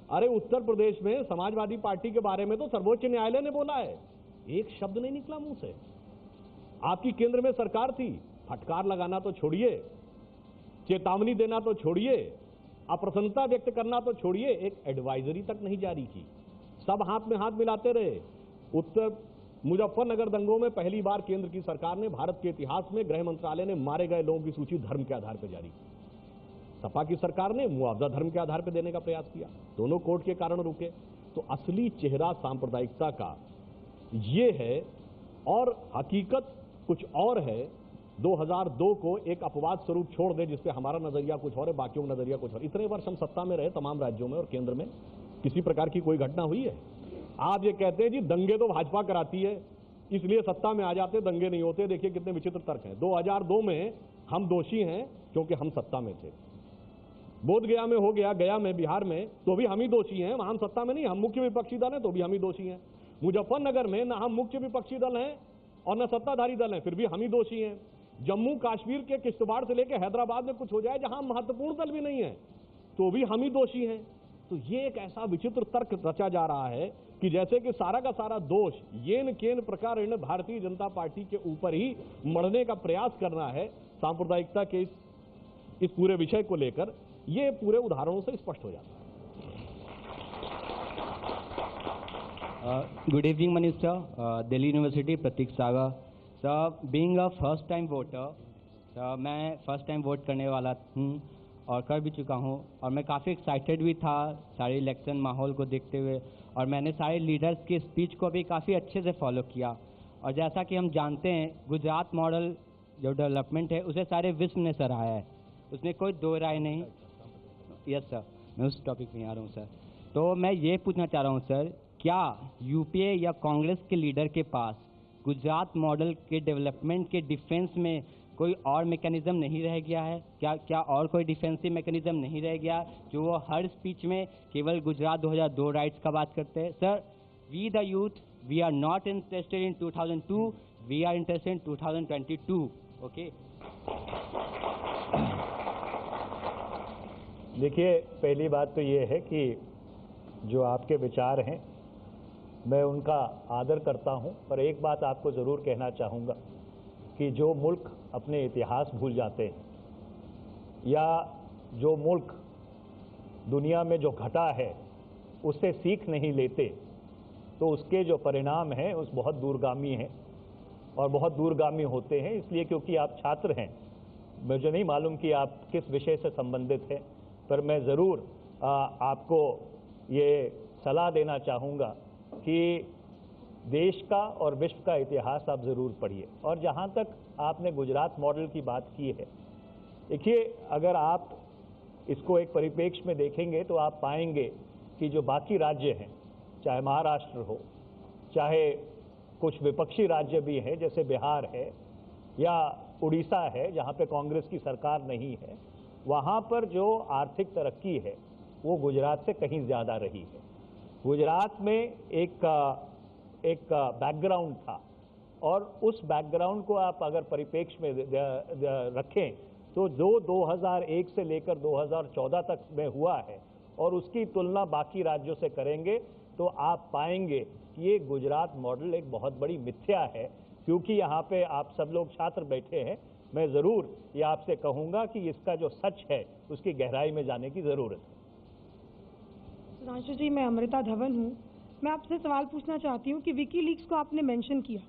अरे उत्तर प्रदेश में समाजवादी पार्टी के बारे में तो सर्वोच्च न्यायालय ने बोला है, एक शब्द नहीं निकला मुंह से। आपकी केंद्र में सरकार थी, फटकार लगाना तो छोड़िए, चेतावनी देना तो छोड़िए, अप्रसन्नता व्यक्त करना तो छोड़िए, एक एडवाइजरी तक नहीं जारी की। सब हाथ में हाथ मिलाते रहे। उत्तर मुजफ्फरनगर दंगों में पहली बार केंद्र की सरकार ने भारत के इतिहास में गृह मंत्रालय ने मारे गए लोगों की सूची धर्म के आधार पर जारी की। सपा की सरकार ने मुआवजा धर्म के आधार पर देने का प्रयास किया, दोनों कोर्ट के कारण रुके। तो असली चेहरा सांप्रदायिकता का ये है और हकीकत कुछ और है। 2002 को एक अपवाद स्वरूप छोड़ दे जिसपे हमारा नजरिया कुछ और है, बाकियों का नजरिया कुछ और। इतने वर्ष हम सत्ता में रहे, तमाम राज्यों में और केंद्र में किसी प्रकार की कोई घटना हुई है? आप ये कहते हैं जी दंगे तो भाजपा कराती है इसलिए सत्ता में आ जाते, दंगे नहीं होते। देखिए कितने विचित्र तर्क हैं। 2002 में हम दोषी हैं क्योंकि हम सत्ता में थे। बोधगया में हो गया, गया में, बिहार में, तो भी हम ही दोषी हैं, वहां हम सत्ता में नहीं, हम मुख्य विपक्षी दल हैं तो भी हम ही दोषी हैं। मुजफ्फरनगर में ना हम मुख्य विपक्षी दल हैं और न सत्ताधारी दल हैं, फिर भी हम ही दोषी हैं। जम्मू कश्मीर के किश्तवाड़ से लेकर हैदराबाद में कुछ हो जाए जहां महत्वपूर्ण दल भी नहीं है तो भी हम ही दोषी हैं। तो ये एक ऐसा विचित्र तर्क रचा जा रहा है कि जैसे कि सारा का सारा दोष येन केन प्रकार भारतीय जनता पार्टी के ऊपर ही मढ़ने का प्रयास करना है सांप्रदायिकता के इस पूरे विषय को लेकर। ये पूरे उदाहरणों से स्पष्ट हो जाता है। Good evening, Minister. Delhi University, Pratik Sagar. Sir, being a first time voter, sir, मैं फर्स्ट टाइम वोट करने वाला हूँ और कर भी चुका हूँ और मैं काफ़ी एक्साइटेड भी था सारे इलेक्शन माहौल को देखते हुए और मैंने सारे लीडर्स की स्पीच को भी काफ़ी अच्छे से फॉलो किया। और जैसा कि हम जानते हैं गुजरात मॉडल जो डेवलपमेंट है उसे सारे विश्व ने सराहा है, उसमें कोई दो राय नहीं। यस सर, मैं उस टॉपिक में आ रहा हूँ सर। तो मैं ये पूछना चाह रहा हूँ सर, क्या यूपीए या कांग्रेस के लीडर के पास गुजरात मॉडल के डेवलपमेंट के डिफेंस में कोई और मैकेनिज्म नहीं रह गया है? क्या और कोई डिफेंसिव मैकेनिज्म नहीं रह गया जो वो हर स्पीच में केवल गुजरात 2002 राइट्स का बात करते हैं? Sir, we the youth, we are not interested in 2002, we are interested in 2022। Okay. देखिए, पहली बात तो ये है कि जो आपके विचार हैं मैं उनका आदर करता हूं, पर एक बात आपको ज़रूर कहना चाहूँगा कि जो मुल्क अपने इतिहास भूल जाते हैं या जो मुल्क दुनिया में जो घटा है उससे सीख नहीं लेते तो उसके जो परिणाम हैं उस बहुत दूरगामी हैं और बहुत दूरगामी होते हैं। इसलिए क्योंकि आप छात्र हैं, मुझे नहीं मालूम कि आप किस विषय से संबंधित हैं, पर मैं ज़रूर आपको ये सलाह देना चाहूँगा कि देश का और विश्व का इतिहास आप ज़रूर पढ़िए। और जहाँ तक आपने गुजरात मॉडल की बात की है, देखिए अगर आप इसको एक परिप्रेक्ष्य में देखेंगे तो आप पाएंगे कि जो बाकी राज्य हैं, चाहे महाराष्ट्र हो, चाहे कुछ विपक्षी राज्य भी हैं जैसे बिहार है या उड़ीसा है जहाँ पे कांग्रेस की सरकार नहीं है, वहाँ पर जो आर्थिक तरक्की है वो गुजरात से कहीं ज़्यादा रही है। गुजरात में एक बैकग्राउंड था और उस बैकग्राउंड को आप अगर परिप्रेक्ष्य में रखें तो जो 2001 से लेकर 2014 तक में हुआ है और उसकी तुलना बाकी राज्यों से करेंगे तो आप पाएंगे कि ये गुजरात मॉडल एक बहुत बड़ी मिथ्या है। क्योंकि यहाँ पे आप सब लोग छात्र बैठे हैं, मैं ज़रूर ये आपसे कहूँगा कि इसका जो सच है उसकी गहराई में जाने की ज़रूरत है। सुधांशु जी, मैं अमृता धवन हूँ। मैं आपसे सवाल पूछना चाहती हूँ कि विकीलीक्स को आपने मेंशन किया,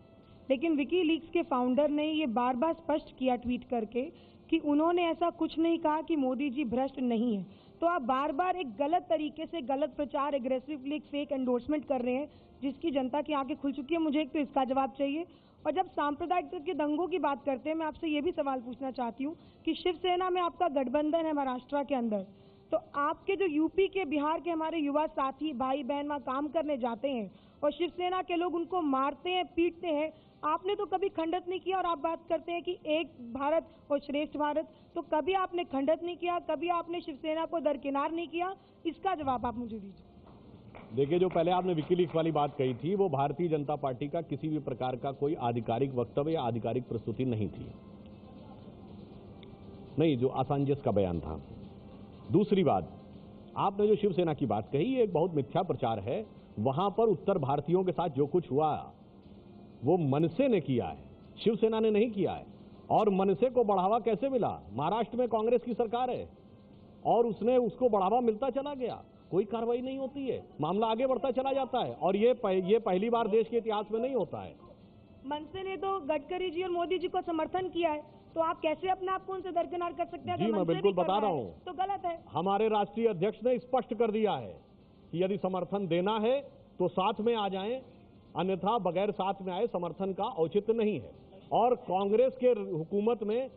लेकिन विकीलीक्स के फाउंडर ने ये बार बार स्पष्ट किया ट्वीट करके कि उन्होंने ऐसा कुछ नहीं कहा कि मोदी जी भ्रष्ट नहीं है। तो आप बार बार एक गलत तरीके से गलत प्रचार, एग्रेसिवली फेक एंडोर्समेंट कर रहे हैं जिसकी जनता की आंखें खुल चुकी है। मुझे एक तो इसका जवाब चाहिए। और जब सांप्रदायिक के दंगों की बात करते हैं, मैं आपसे ये भी सवाल पूछना चाहती हूँ कि शिवसेना में आपका गठबंधन है महाराष्ट्र के अंदर, तो आपके जो यूपी के, बिहार के हमारे युवा साथी भाई बहन वहाँ काम करने जाते हैं और शिवसेना के लोग उनको मारते हैं, पीटते हैं, आपने तो कभी खंडित नहीं किया। और आप बात करते हैं कि एक भारत और श्रेष्ठ भारत, तो कभी आपने खंडित नहीं किया, कभी आपने शिवसेना को दरकिनार नहीं किया। इसका जवाब आप मुझे दीजिए। देखिए, जो पहले आपने विकीलीक्स वाली बात कही थी वो भारतीय जनता पार्टी का किसी भी प्रकार का कोई आधिकारिक वक्तव्य या आधिकारिक प्रस्तुति नहीं थी, नहीं, जो असंजस का बयान था। दूसरी बात, आपने जो शिवसेना की बात कही, ये एक बहुत मिथ्या प्रचार है। वहां पर उत्तर भारतीयों के साथ जो कुछ हुआ वो मनसे ने किया है, शिवसेना ने नहीं किया है। और मनसे को बढ़ावा कैसे मिला? महाराष्ट्र में कांग्रेस की सरकार है और उसको बढ़ावा मिलता चला गया, कोई कार्रवाई नहीं होती है, मामला आगे बढ़ता चला जाता है। और ये पहली बार देश के इतिहास में नहीं होता है। मनसे ने तो गडकरी जी और मोदी जी को समर्थन किया है, तो आप कैसे अपने आप को उनसे दरकिनार कर सकते हैं? जी मैं बिल्कुल बता रहा हूँ, तो गलत है। हमारे राष्ट्रीय अध्यक्ष ने स्पष्ट कर दिया है कि यदि समर्थन देना है तो साथ में आ जाएं, अन्यथा बगैर साथ में आए समर्थन का औचित्य नहीं है। और कांग्रेस के हुकूमत में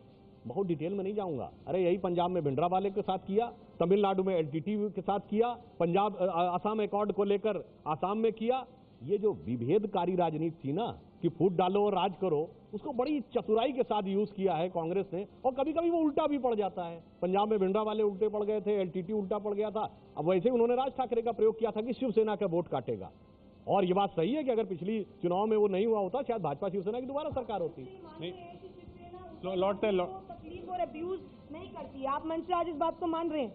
बहुत डिटेल में नहीं जाऊंगा, अरे यही पंजाब में भिंडरावाले के साथ किया, तमिलनाडु में एलटीटी के साथ किया, पंजाब असम अकॉर्ड को लेकर आसाम में किया। ये जो विभेदकारी राजनीति थी ना कि फूट डालो और राज करो, उसको बड़ी चतुराई के साथ यूज किया है कांग्रेस ने। और कभी कभी वो उल्टा भी पड़ जाता है। पंजाब में भिंडरावाले उल्टे पड़ गए थे, एलटीटी उल्टा पड़ गया था। अब वैसे ही उन्होंने राज ठाकरे का प्रयोग किया था कि शिवसेना का वोट काटेगा। और ये बात सही है कि अगर पिछली चुनाव में वो नहीं हुआ होता, शायद भाजपा शिवसेना की दोबारा सरकार होती। तकलीफ और अब्यूज नहीं करती। आप मन से आज इस बात को मान रहे हैं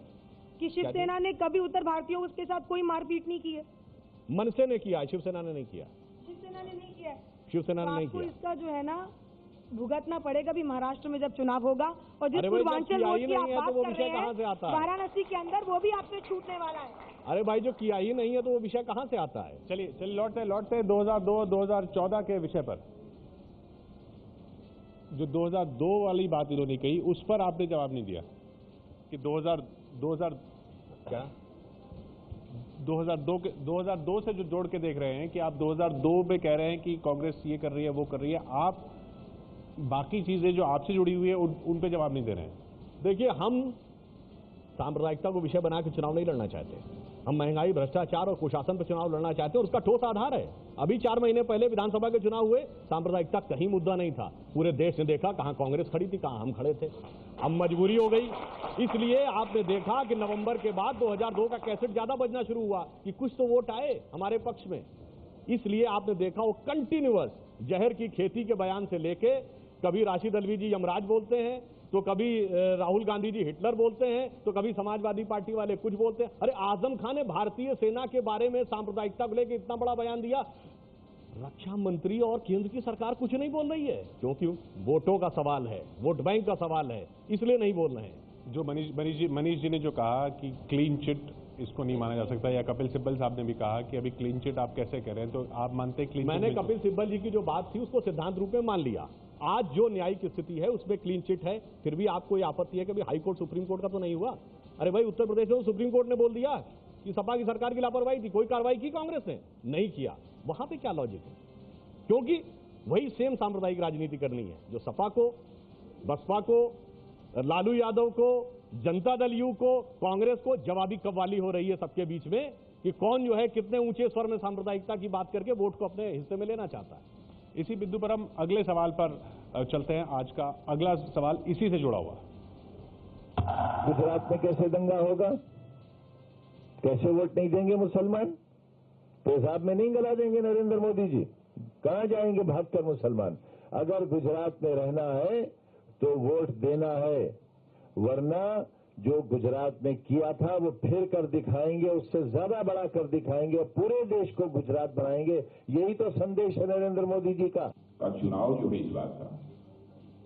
कि शिवसेना ने कभी उत्तर भारतीयों के साथ कोई मारपीट नहीं की है? मनसे ने किया है, शिवसेना ने नहीं किया। शिवसेना ने नहीं किया है। शिवसेना ने नहीं किया। इसका जो है ना भुगतना पड़ेगा भी महाराष्ट्र में जब चुनाव होगा। और जिस पूर्वांचल वोट की आप बात कर रहे हैं वाराणसी के अंदर, वो भी आपसे छूटने वाला है। अरे भाई, जो किया ही नहीं है तो वो विषय कहां से आता है? चलिए लौटते 2002-2014 के विषय पर। जो 2002 वाली बात इन्होंने कही, उस पर आपने जवाब नहीं दिया कि 2002 से जो जोड़ के देख रहे हैं कि आप 2002 में कह रहे हैं कि कांग्रेस ये कर रही है, वो कर रही है, आप बाकी चीजें जो आपसे जुड़ी हुई है उन पे जवाब नहीं दे रहे हैं। देखिए, हम सांप्रदायिकता को विषय बना के चुनाव नहीं लड़ना चाहते। हम महंगाई, भ्रष्टाचार और कुशासन पर चुनाव लड़ना चाहते हैं, और उसका ठोस आधार है। अभी 4 महीने पहले विधानसभा के चुनाव हुए, सांप्रदायिकता कहीं मुद्दा नहीं था। पूरे देश ने देखा कहां कांग्रेस खड़ी थी, कहां हम खड़े थे। अब मजबूरी हो गई, इसलिए आपने देखा कि नवंबर के बाद 2002 का कैसेट ज्यादा बजना शुरू हुआ कि कुछ तो वोट आए हमारे पक्ष में। इसलिए आपने देखा वो कंटिन्यूअस जहर की खेती के बयान से लेके, कभी राशिद अल्वी जी यमराज बोलते हैं, तो कभी राहुल गांधी जी हिटलर बोलते हैं, तो कभी समाजवादी पार्टी वाले कुछ बोलते हैं। अरे आजम खान ने भारतीय सेना के बारे में सांप्रदायिकता को लेकर इतना बड़ा बयान दिया, रक्षा मंत्री और केंद्र की सरकार कुछ नहीं बोल रही है, क्योंकि वोटों का सवाल है, वोट बैंक का सवाल है, इसलिए नहीं बोल रहे हैं। जो मनीष जी ने जो कहा कि क्लीन चिट इसको नहीं माना जा सकता, या कपिल सिब्बल साहब ने भी कहा कि अभी क्लीन चिट आप कैसे कह रहे हैं, तो आप मानते हैं क्लीन चिट? मैंने कपिल सिब्बल जी की जो बात थी उसको सिद्धांत रूप में मान लिया। आज जो न्यायिक स्थिति है उसमें क्लीन चिट है। फिर भी आपको ये आपत्ति है कि हाई कोर्ट सुप्रीम कोर्ट का तो नहीं हुआ। अरे भाई, उत्तर प्रदेश में तो सुप्रीम कोर्ट ने बोल दिया कि सपा की सरकार की लापरवाही थी, कोई कार्रवाई की कांग्रेस ने नहीं किया। वहां पे क्या लॉजिक है? क्योंकि वही सेम सांप्रदायिक राजनीति करनी है जो सपा को, बसपा को, लालू यादव को, जनता दल यू को, कांग्रेस को जवाबी कव्वाली हो रही है सबके बीच में कि कौन जो है कितने ऊंचे स्वर में सांप्रदायिकता की बात करके वोट को अपने हिस्से में लेना चाहता है। इसी बिंदु पर हम अगले सवाल पर चलते हैं। आज का अगला सवाल इसी से जुड़ा हुआ। गुजरात में कैसे दंगा होगा? कैसे वोट नहीं देंगे मुसलमान? पेशाब में नहीं गला देंगे नरेंद्र मोदी जी? कहां जाएंगे भागकर मुसलमान? अगर गुजरात में रहना है तो वोट देना है, वरना जो गुजरात में किया था वो फिर कर दिखाएंगे, उससे ज्यादा बड़ा कर दिखाएंगे और पूरे देश को गुजरात बनाएंगे। यही तो संदेश है नरेंद्र मोदी जी का। चुनाव जो है इस बार का,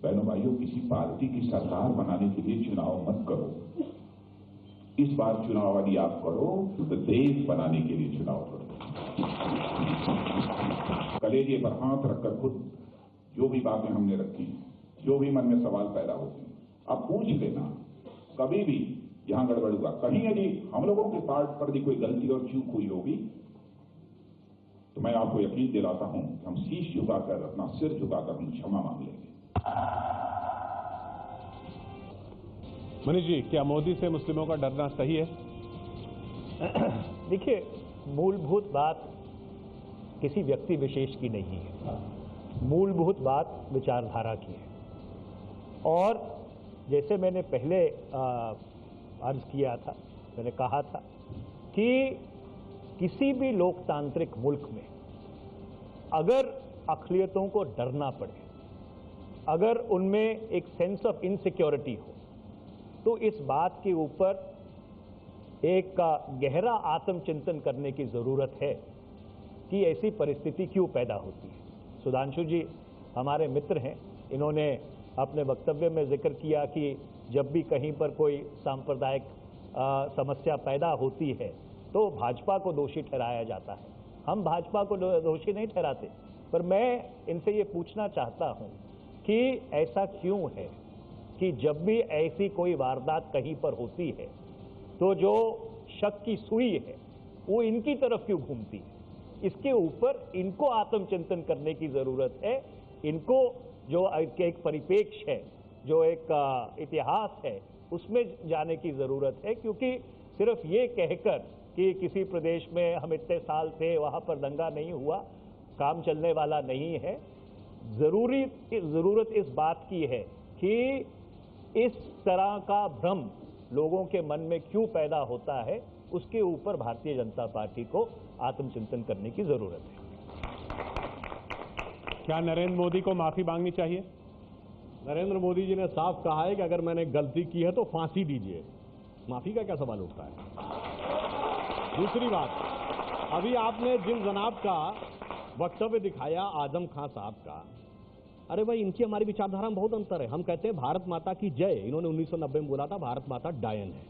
बहनों भाइयों, किसी पार्टी की सरकार बनाने के लिए चुनाव मत करो। इस बार चुनाव यदि आप करो तो देश बनाने के लिए चुनाव करो। कलेजे पर हाथ रखकर खुद जो भी बातें हमने रखी, जो भी मन में सवाल पैदा होते हैं, आप पूछ लेना। कभी भी यहां गड़बड़ हुआ, कहीं यदि हम लोगों के पार्ट पर भी कोई गलती और चूक हुई होगी, तो मैं आपको यकीन दिलाता हूं कि हम शीश झुकाकर, अपना सिर झुकाकर हम क्षमा मांग लेंगे। मनीष जी, क्या मोदी से मुस्लिमों का डरना सही है? देखिए, मूलभूत बात किसी व्यक्ति विशेष की नहीं है, मूलभूत बात विचारधारा की है। और जैसे मैंने पहले अर्ज किया था, मैंने कहा था कि किसी भी लोकतांत्रिक मुल्क में अगर अक़लियतों को डरना पड़े, अगर उनमें एक सेंस ऑफ इनसिक्योरिटी हो, तो इस बात के ऊपर एक गहरा आत्मचिंतन करने की जरूरत है कि ऐसी परिस्थिति क्यों पैदा होती है। सुधांशु जी हमारे मित्र हैं, इन्होंने अपने वक्तव्य में जिक्र किया कि जब भी कहीं पर कोई सांप्रदायिक समस्या पैदा होती है तो भाजपा को दोषी ठहराया जाता है। हम भाजपा को दोषी नहीं ठहराते, पर मैं इनसे ये पूछना चाहता हूं कि ऐसा क्यों है कि जब भी ऐसी कोई वारदात कहीं पर होती है तो जो शक की सुई है वो इनकी तरफ क्यों घूमती है। इसके ऊपर इनको आत्मचिंतन करने की जरूरत है। इनको जो एक परिपेक्ष है, जो एक इतिहास है, उसमें जाने की जरूरत है, क्योंकि सिर्फ ये कहकर कि किसी प्रदेश में हम इतने साल थे, वहां पर दंगा नहीं हुआ, काम चलने वाला नहीं है। जरूरत इस बात की है कि इस तरह का भ्रम लोगों के मन में क्यों पैदा होता है, उसके ऊपर भारतीय जनता पार्टी को आत्मचिंतन करने की जरूरत है। क्या नरेंद्र मोदी को माफी मांगनी चाहिए? नरेंद्र मोदी जी ने साफ कहा है कि अगर मैंने गलती की है तो फांसी दीजिए। माफी का क्या सवाल उठता है? दूसरी बात, अभी आपने जिन जनाब का वक्तव्य दिखाया आजम खान साहब का, अरे भाई इनकी हमारी विचारधारा में बहुत अंतर है। हम कहते हैं भारत माता की जय, इन्होंने 1990 में बोला था भारत माता डायन है,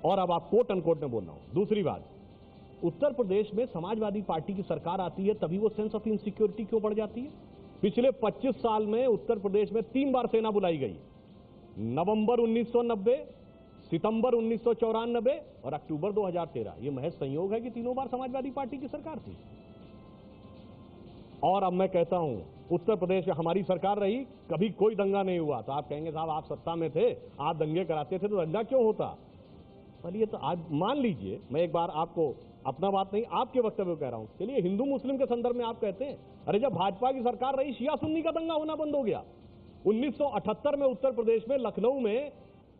और अब आप कोट अनकोट में बोल रहा हूं। दूसरी बात, उत्तर प्रदेश में समाजवादी पार्टी की सरकार आती है तभी वो सेंस ऑफ इनसिक्योरिटी क्यों बढ़ जाती है? पिछले 25 साल में उत्तर प्रदेश में 3 बार सेना बुलाई गई, नवंबर 1990, सितंबर 1994 और अक्टूबर 2013। ये महज संयोग है कि तीनों बार समाजवादी पार्टी की सरकार थी। और अब मैं कहता हूं, उत्तर प्रदेश में हमारी सरकार रही, कभी कोई दंगा नहीं हुआ। तो आप कहेंगे साहब आप सत्ता में थे, आप दंगे कराते थे, तो दंगा क्यों होता? चलिए तो आज मान लीजिए, मैं एक बार आपको अपना बात नहीं आपके वक्तव्य कह रहा हूं। चलिए हिंदू मुस्लिम के संदर्भ में आप कहते हैं, अरे जब भाजपा की सरकार रही शिया सुन्नी का दंगा होना बंद हो गया। 1978 में उत्तर प्रदेश में लखनऊ में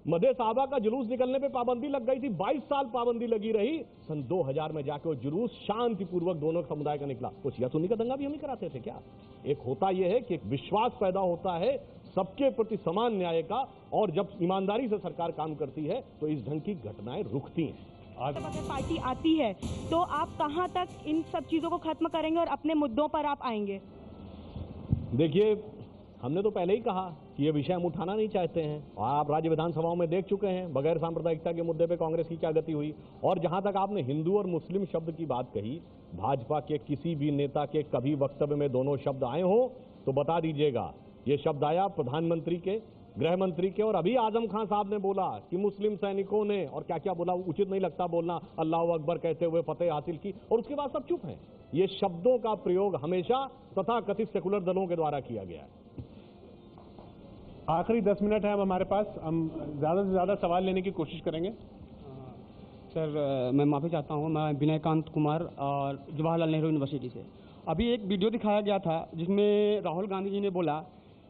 मदे साहबा का जुलूस निकलने पे पाबंदी लग गई थी, 22 साल पाबंदी लगी रही। सन 2000 में जाके वो जुलूस शांतिपूर्वक दोनों समुदाय का निकला। तो शिया सुन्नी का दंगा भी हम ही कराते थे क्या? एक होता यह है कि एक विश्वास पैदा होता है सबके प्रति समान न्याय का, और जब ईमानदारी से सरकार काम करती है तो इस ढंग की घटनाएं रुकती हैं। आज अगर पार्टी आती है तो आप कहां तक इन सब चीजों को खत्म करेंगे और अपने मुद्दों पर आप आएंगे? देखिए, हमने तो पहले ही कहा कि ये विषय हम उठाना नहीं चाहते हैं, और आप राज्य विधानसभाओं में देख चुके हैं बगैर सांप्रदायिकता के मुद्दे पे कांग्रेस की क्या गति हुई। और जहां तक आपने हिंदू और मुस्लिम शब्द की बात कही, भाजपा के किसी भी नेता के कभी वक्तव्य में दोनों शब्द आए हो तो बता दीजिएगा। ये शब्द आया प्रधानमंत्री के, गृह मंत्री के, और अभी आजम खान साहब ने बोला कि मुस्लिम सैनिकों ने, और क्या क्या बोला, उचित नहीं लगता बोलना, अल्लाह अकबर कहते हुए फतेह हासिल की, और उसके बाद सब चुप हैं। ये शब्दों का प्रयोग हमेशा तथाकथित सेकुलर दलों के द्वारा किया गया है। आखिरी 10 मिनट है हमारे पास, हम ज्यादा से ज्यादा सवाल लेने की कोशिश करेंगे। सर मैं माफ़ी चाहता हूँ, मैं विनयकांत कुमार और जवाहरलाल नेहरू यूनिवर्सिटी से। अभी एक वीडियो दिखाया गया था जिसमें राहुल गांधी जी ने बोला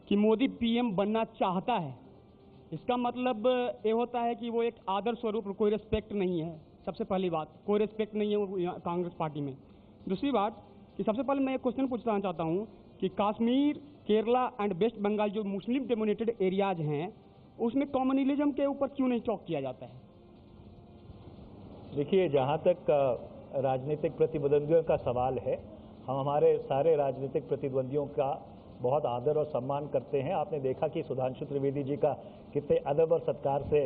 कि मोदी पीएम बनना चाहता है। इसका मतलब ये होता है कि वो एक आदर्श स्वरूप, कोई रिस्पेक्ट नहीं है। सबसे पहली बात, कोई रिस्पेक्ट नहीं है वो कांग्रेस पार्टी में। दूसरी बात कि सबसे पहले मैं एक क्वेश्चन पूछना चाहता हूँ कि कश्मीर, केरला एंड वेस्ट बंगाल जो मुस्लिम डोमिनेटेड एरियाज हैं, उसमें कम्युनलिज्म के ऊपर क्यों नहीं चौक किया जाता है? देखिए, जहाँ तक राजनीतिक प्रतिद्वंदियों का सवाल है, हम हमारे सारे राजनीतिक प्रतिद्वंदियों का बहुत आदर और सम्मान करते हैं। आपने देखा कि सुधांशु त्रिवेदी जी का कितने अदब और सत्कार से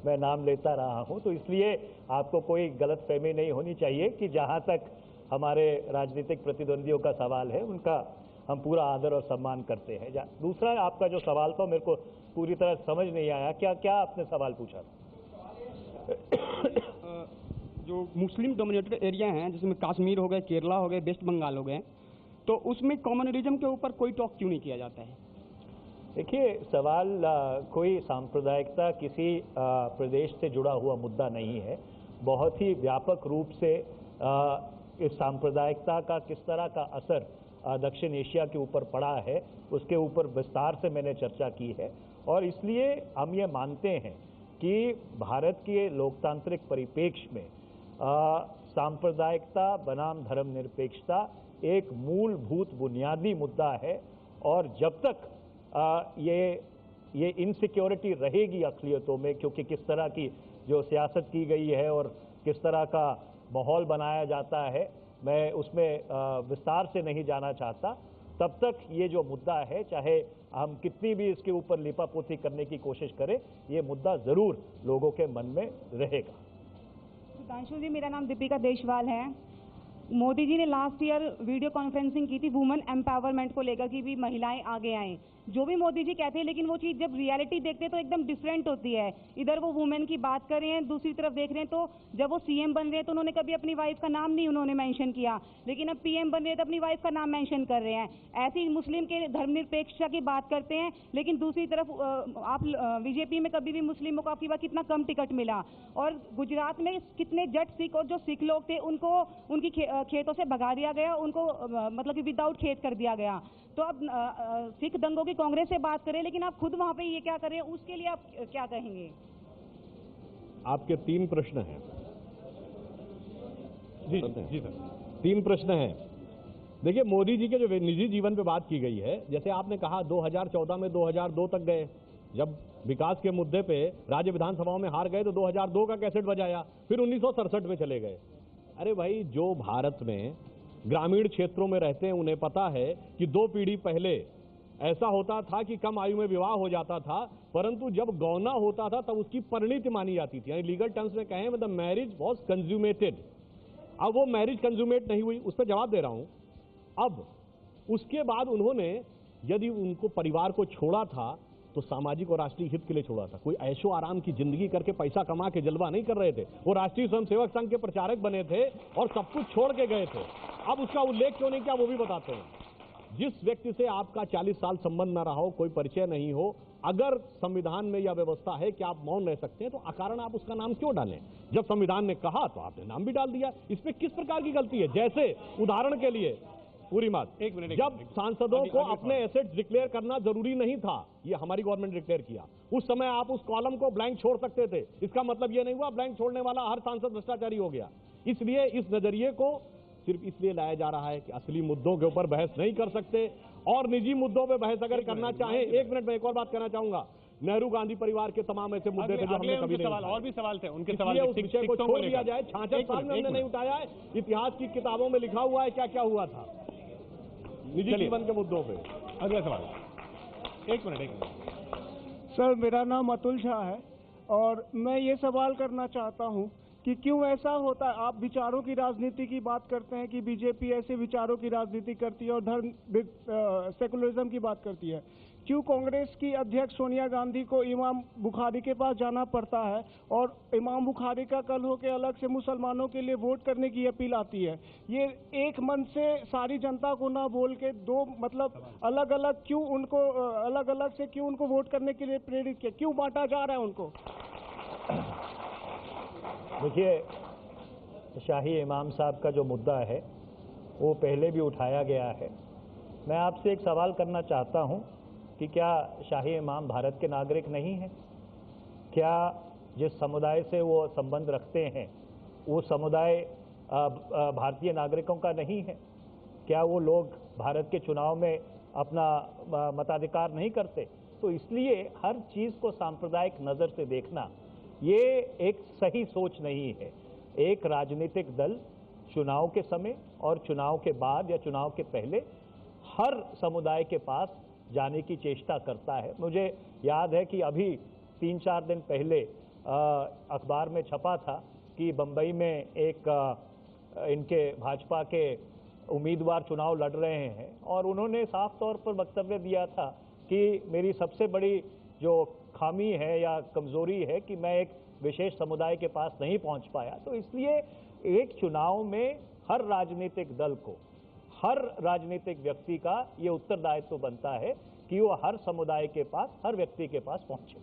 मैं नाम लेता रहा हूं, तो इसलिए आपको कोई गलतफहमी नहीं होनी चाहिए कि जहां तक हमारे राजनीतिक प्रतिद्वंदियों का सवाल है उनका हम पूरा आदर और सम्मान करते हैं। दूसरा, आपका जो सवाल था मेरे को पूरी तरह समझ नहीं आया, क्या क्या आपने सवाल पूछा था? जो मुस्लिम डोमिनेटेड एरिया हैं जिसमें कश्मीर हो गए, केरला हो गए, वेस्ट बंगाल हो गए, तो उसमें कम्युनलिज्म के ऊपर कोई टॉक क्यों नहीं किया जाता है? देखिए, सवाल कोई सांप्रदायिकता किसी प्रदेश से जुड़ा हुआ मुद्दा नहीं है। बहुत ही व्यापक रूप से इस सांप्रदायिकता का किस तरह का असर दक्षिण एशिया के ऊपर पड़ा है, उसके ऊपर विस्तार से मैंने चर्चा की है। और इसलिए हम ये मानते हैं कि भारत के लोकतांत्रिक परिप्रेक्ष्य में सांप्रदायिकता बनाम धर्मनिरपेक्षता एक मूलभूत बुनियादी मुद्दा है, और जब तक ये इनसिक्योरिटी रहेगी अक़लियतों में, क्योंकि किस तरह की जो सियासत की गई है और किस तरह का माहौल बनाया जाता है, मैं उसमें विस्तार से नहीं जाना चाहता। तब तक ये जो मुद्दा है, चाहे हम कितनी भी इसके ऊपर लिपापोती करने की कोशिश करें, ये मुद्दा ज़रूर लोगों के मन में रहेगा। सुधांशु जी, मेरा नाम दीपिका देशवाल है। मोदी जी ने लास्ट ईयर वीडियो कॉन्फ्रेंसिंग की थी वुमेन एम्पावरमेंट को लेकर कि भी महिलाएं आगे आएं। जो भी मोदी जी कहते हैं, लेकिन वो चीज़ जब रियलिटी देखते हैं तो एकदम डिफरेंट होती है। इधर वो वुमेन की बात कर रहे हैं, दूसरी तरफ देख रहे हैं तो जब वो सीएम बन रहे हैं तो उन्होंने कभी अपनी वाइफ का नाम नहीं उन्होंने मेंशन किया, लेकिन अब पीएम बन रहे हैं तो अपनी वाइफ का नाम मेंशन कर रहे हैं। ऐसे ही मुस्लिम के धर्मनिरपेक्षता की बात करते हैं, लेकिन दूसरी तरफ आप बीजेपी में कभी भी मुस्लिमों को आपकी बात कितना कम टिकट मिला। और गुजरात में कितने जट सिख और जो सिख लोग थे उनको उनकी खेतों से भगा दिया गया, उनको मतलब कि विदाउट खेत कर दिया गया। तो अब सिख दंगों की कांग्रेस से बात करें, लेकिन आप खुद वहां पे ये क्या कर रहे हैं, उसके लिए आप क्या कहेंगे? आपके 3 प्रश्न हैं। जी सर, 3 प्रश्न हैं। देखिए, मोदी जी के जो निजी जीवन पे बात की गई है, जैसे आपने कहा 2014 में 2002 तक गए, जब विकास के मुद्दे पे राज्य विधानसभाओं में हार गए तो 2002 का कैसेट बजाया, फिर 1967 में चले गए। अरे भाई, जो भारत में ग्रामीण क्षेत्रों में रहते हैं उन्हें पता है कि 2 पीढ़ी पहले ऐसा होता था कि कम आयु में विवाह हो जाता था, परंतु जब गौना होता था तब उसकी परिणति मानी जाती थी, यानी लीगल टर्म्स में कहें द मैरिज वॉज कंज्यूमेटेड। अब वो मैरिज कंज्यूमेट नहीं हुई, उस पर जवाब दे रहा हूं। अब उसके बाद उन्होंने यदि उनको परिवार को छोड़ा था तो सामाजिक और राष्ट्रीय हित के लिए छोड़ा था। कोई ऐशो आराम की जिंदगी करके पैसा कमा के जलवा नहीं कर रहे थे। वो राष्ट्रीय स्वयंसेवक संघ के प्रचारक बने थे और सब कुछ छोड़ के गए थे। अब उसका उल्लेख क्यों नहीं किया वो भी बताते हैं। जिस व्यक्ति से आपका 40 साल संबंध न रहा हो, कोई परिचय नहीं हो, अगर संविधान में यह व्यवस्था है कि आप मौन रह सकते हैं तो अकारण आप उसका नाम क्यों डालें? जब संविधान ने कहा तो आपने नाम भी डाल दिया। इसमें किस प्रकार की गलती है? जैसे उदाहरण के लिए पूरी बात, जब सांसदों को अपने एसेट्स डिक्लेयर करना जरूरी नहीं था, ये हमारी गवर्नमेंट डिक्लेयर किया, उस समय आप उस कॉलम को ब्लैंक छोड़ सकते थे। इसका मतलब ये नहीं हुआ ब्लैंक छोड़ने वाला हर सांसद भ्रष्टाचारी हो गया। इसलिए इस नजरिए को सिर्फ इसलिए लाया जा रहा है कि असली मुद्दों के ऊपर बहस नहीं कर सकते, और निजी मुद्दों पर बहस अगर करना चाहें। 1 मिनट में एक और बात कहना चाहूंगा। नेहरू गांधी परिवार के तमाम ऐसे मुद्दे थे जो हमने कभी नहीं उठाए। और भी सवाल थे, उनके सवाल उस विषय को छोड़ दिया जाए। 66 साल में हमने नहीं उठाया है। इतिहास की किताबों में लिखा हुआ है क्या क्या हुआ था निजी जीवन के मुद्दों पे। अगला सवाल। एक मिनट। सर, मेरा नाम अतुल शाह है और मैं ये सवाल करना चाहता हूँ कि क्यों ऐसा होता है। आप विचारों की राजनीति की बात करते हैं कि बीजेपी ऐसे विचारों की राजनीति करती है और धर्म सेकुलरिज्म की बात करती है। क्यों कांग्रेस की अध्यक्ष सोनिया गांधी को इमाम बुखारी के पास जाना पड़ता है और इमाम बुखारी का कल होकर अलग से मुसलमानों के लिए वोट करने की अपील आती है? ये एक मन से सारी जनता को ना बोल के दो मतलब अलग अलग क्यों उनको अलग अलग से क्यों उनको वोट करने के लिए प्रेरित किया? क्यों बांटा जा रहा है उनको? देखिए, शाही इमाम साहब का जो मुद्दा है वो पहले भी उठाया गया है। मैं आपसे एक सवाल करना चाहता हूँ कि क्या शाही इमाम भारत के नागरिक नहीं हैं? क्या जिस समुदाय से वो संबंध रखते हैं वो समुदाय भारतीय नागरिकों का नहीं है? क्या वो लोग भारत के चुनाव में अपना मताधिकार नहीं करते? तो इसलिए हर चीज़ को सांप्रदायिक नज़र से देखना ये एक सही सोच नहीं है। एक राजनीतिक दल चुनाव के समय और चुनाव के बाद या चुनाव के पहले हर समुदाय के पास जाने की चेष्टा करता है। मुझे याद है कि अभी 3-4 दिन पहले अखबार में छपा था कि बम्बई में एक इनके भाजपा के उम्मीदवार चुनाव लड़ रहे हैं और उन्होंने साफ तौर पर वक्तव्य दिया था कि मेरी सबसे बड़ी जो खामी है या कमजोरी है कि मैं एक विशेष समुदाय के पास नहीं पहुंच पाया। तो इसलिए एक चुनाव में हर राजनीतिक दल को, हर राजनीतिक व्यक्ति का ये उत्तरदायित्व बनता है कि वो हर समुदाय के पास, हर व्यक्ति के पास पहुंचे।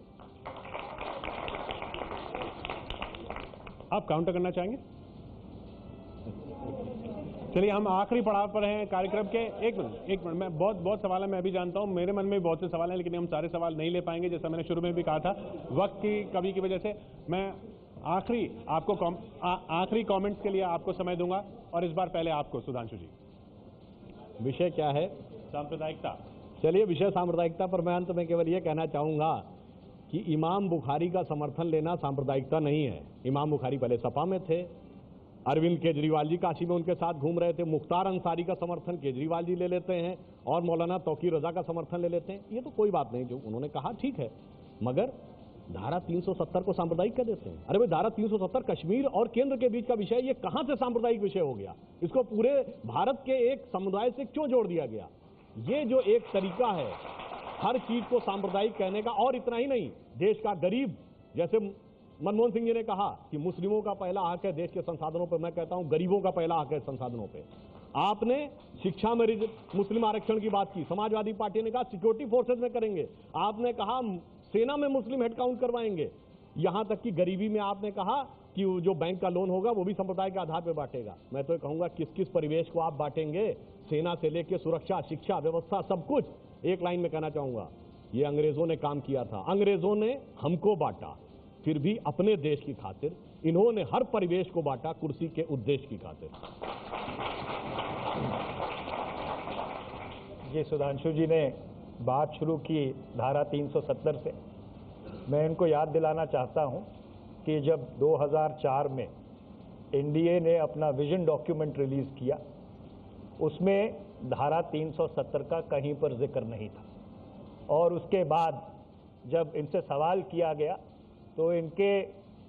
आप काउंटर करना चाहेंगे? चलिए, हम आखिरी पड़ाव पर हैं कार्यक्रम के। एक मिनट, मैं बहुत सवाल है, मैं भी जानता हूं, मेरे मन में भी बहुत से सवाल हैं, लेकिन हम सारे सवाल नहीं ले पाएंगे। जैसा मैंने शुरू में भी कहा था, वक्त की कमी की वजह से मैं आखिरी कमेंट्स के लिए आपको समय दूंगा। और इस बार पहले आपको, सुधांशु जी, विषय क्या है? सांप्रदायिकता। चलिए, विषय सांप्रदायिकता पर मैं अंत में केवल ये कहना चाहूंगा कि इमाम बुखारी का समर्थन लेना सांप्रदायिकता नहीं है। इमाम बुखारी पहले सपा में थे, अरविंद केजरीवाल जी काशी में उनके साथ घूम रहे थे, मुख्तार अंसारी का समर्थन केजरीवाल जी ले लेते हैं और मौलाना तौकीर रजा का समर्थन ले लेते हैं। ये तो कोई बात नहीं, जो उन्होंने कहा ठीक है, मगर धारा 370 को सांप्रदायिक कर देते हैं। अरे भाई, धारा 370 कश्मीर और केंद्र के बीच का विषय, ये कहां से सांप्रदायिक विषय हो गया? इसको पूरे भारत के एक समुदाय से क्यों जोड़ दिया गया? ये जो एक तरीका है हर चीज को सांप्रदायिक कहने का, और इतना ही नहीं, देश का गरीब, जैसे मनमोहन सिंह जी ने कहा कि मुस्लिमों का पहला हक है देश के संसाधनों पर, मैं कहता हूं गरीबों का पहला हक है संसाधनों पे। आपने शिक्षा में मुस्लिम आरक्षण की बात की, समाजवादी पार्टी ने कहा सिक्योरिटी फोर्सेज में करेंगे, आपने कहा सेना में मुस्लिम हेडकाउंट करवाएंगे, यहां तक कि गरीबी में आपने कहा कि जो बैंक का लोन होगा वो भी संप्रदाय के आधार पर बांटेगा। मैं तो कहूंगा किस किस परिवेश को आप बांटेंगे, सेना से लेकर सुरक्षा, शिक्षा, व्यवस्था, सब कुछ। एक लाइन में कहना चाहूंगा, ये अंग्रेजों ने काम किया था, अंग्रेजों ने हमको बांटा, फिर भी अपने देश की खातिर। इन्होंने हर परिवेश को बांटा कुर्सी के उद्देश्य की खातिर। ये सुधांशु जी ने बात शुरू की धारा 370 से। मैं इनको याद दिलाना चाहता हूं कि जब 2004 में एनडीए ने अपना विजन डॉक्यूमेंट रिलीज किया, उसमें धारा 370 का कहीं पर जिक्र नहीं था। और उसके बाद जब इनसे सवाल किया गया तो इनके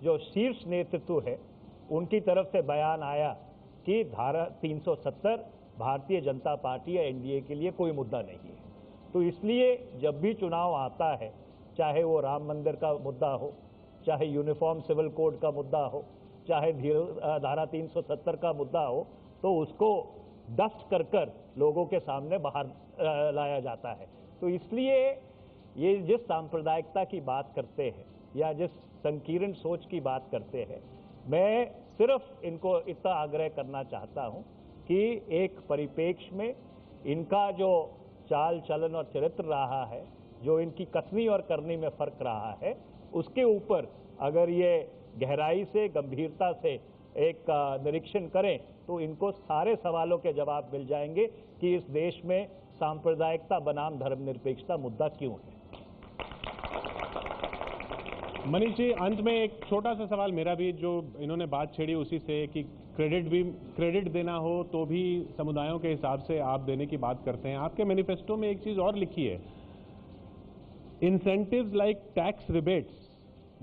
जो शीर्ष नेतृत्व है उनकी तरफ से बयान आया कि धारा 370 भारतीय जनता पार्टी या एनडीए के लिए कोई मुद्दा नहीं है। तो इसलिए जब भी चुनाव आता है, चाहे वो राम मंदिर का मुद्दा हो, चाहे यूनिफॉर्म सिविल कोड का मुद्दा हो, चाहे धारा 370 का मुद्दा हो, तो उसको डस्ट कर कर लोगों के सामने बाहर लाया जाता है। तो इसलिए ये जिस सांप्रदायिकता की बात करते हैं या जिस संकीर्ण सोच की बात करते हैं, मैं सिर्फ इनको इतना आग्रह करना चाहता हूं कि एक परिप्रेक्ष्य में इनका जो चाल चलन और चरित्र रहा है, जो इनकी कथनी और करनी में फर्क रहा है, उसके ऊपर अगर ये गहराई से, गंभीरता से एक निरीक्षण करें तो इनको सारे सवालों के जवाब मिल जाएंगे कि इस देश में सांप्रदायिकता बनाम धर्मनिरपेक्षता मुद्दा क्यों है। मनीष जी, अंत में एक छोटा सा सवाल मेरा भी, जो इन्होंने बात छेड़ी उसी से, कि क्रेडिट देना हो तो भी समुदायों के हिसाब से आप देने की बात करते हैं। आपके मैनिफेस्टो में एक चीज और लिखी है, incentives like tax rebates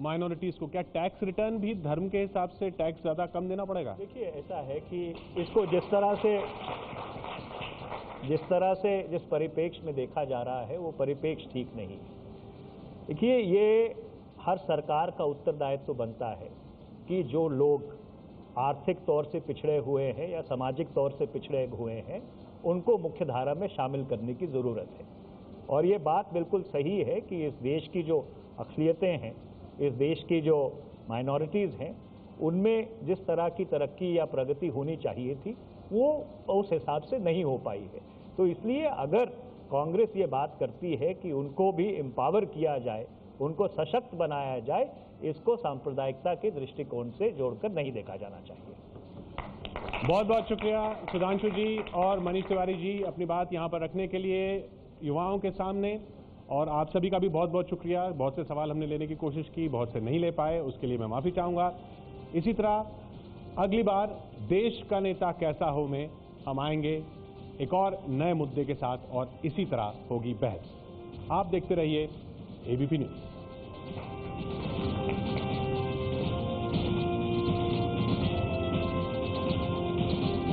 minorities को। क्या टैक्स रिटर्न भी धर्म के हिसाब से टैक्स ज्यादा कम देना पड़ेगा? देखिए, ऐसा है कि इसको जिस तरह से जिस परिप्रेक्ष्य में देखा जा रहा है वो परिप्रेक्ष्य ठीक नहीं है। देखिए, ये हर सरकार का उत्तरदायित्व बनता है कि जो लोग आर्थिक तौर से पिछड़े हुए हैं या सामाजिक तौर से पिछड़े हुए हैं उनको मुख्य धारा में शामिल करने की ज़रूरत है। और ये बात बिल्कुल सही है कि इस देश की जो अक़लियतें हैं, इस देश की जो माइनॉरिटीज़ हैं, उनमें जिस तरह की तरक्की या प्रगति होनी चाहिए थी वो उस हिसाब से नहीं हो पाई है। तो इसलिए अगर कांग्रेस ये बात करती है कि उनको भी एम्पावर किया जाए, उनको सशक्त बनाया जाए, इसको सांप्रदायिकता के दृष्टिकोण से जोड़कर नहीं देखा जाना चाहिए। बहुत बहुत शुक्रिया सुधांशु जी और मनीष तिवारी जी अपनी बात यहाँ पर रखने के लिए युवाओं के सामने, और आप सभी का भी बहुत बहुत शुक्रिया। बहुत से सवाल हमने लेने की कोशिश की, बहुत से नहीं ले पाए, उसके लिए मैं माफ़ी चाहूँगा। इसी तरह अगली बार देश का नेता कैसा हो में हम आएंगे एक और नए मुद्दे के साथ, और इसी तरह होगी बहस। आप देखते रहिए एबीपी न्यूज़।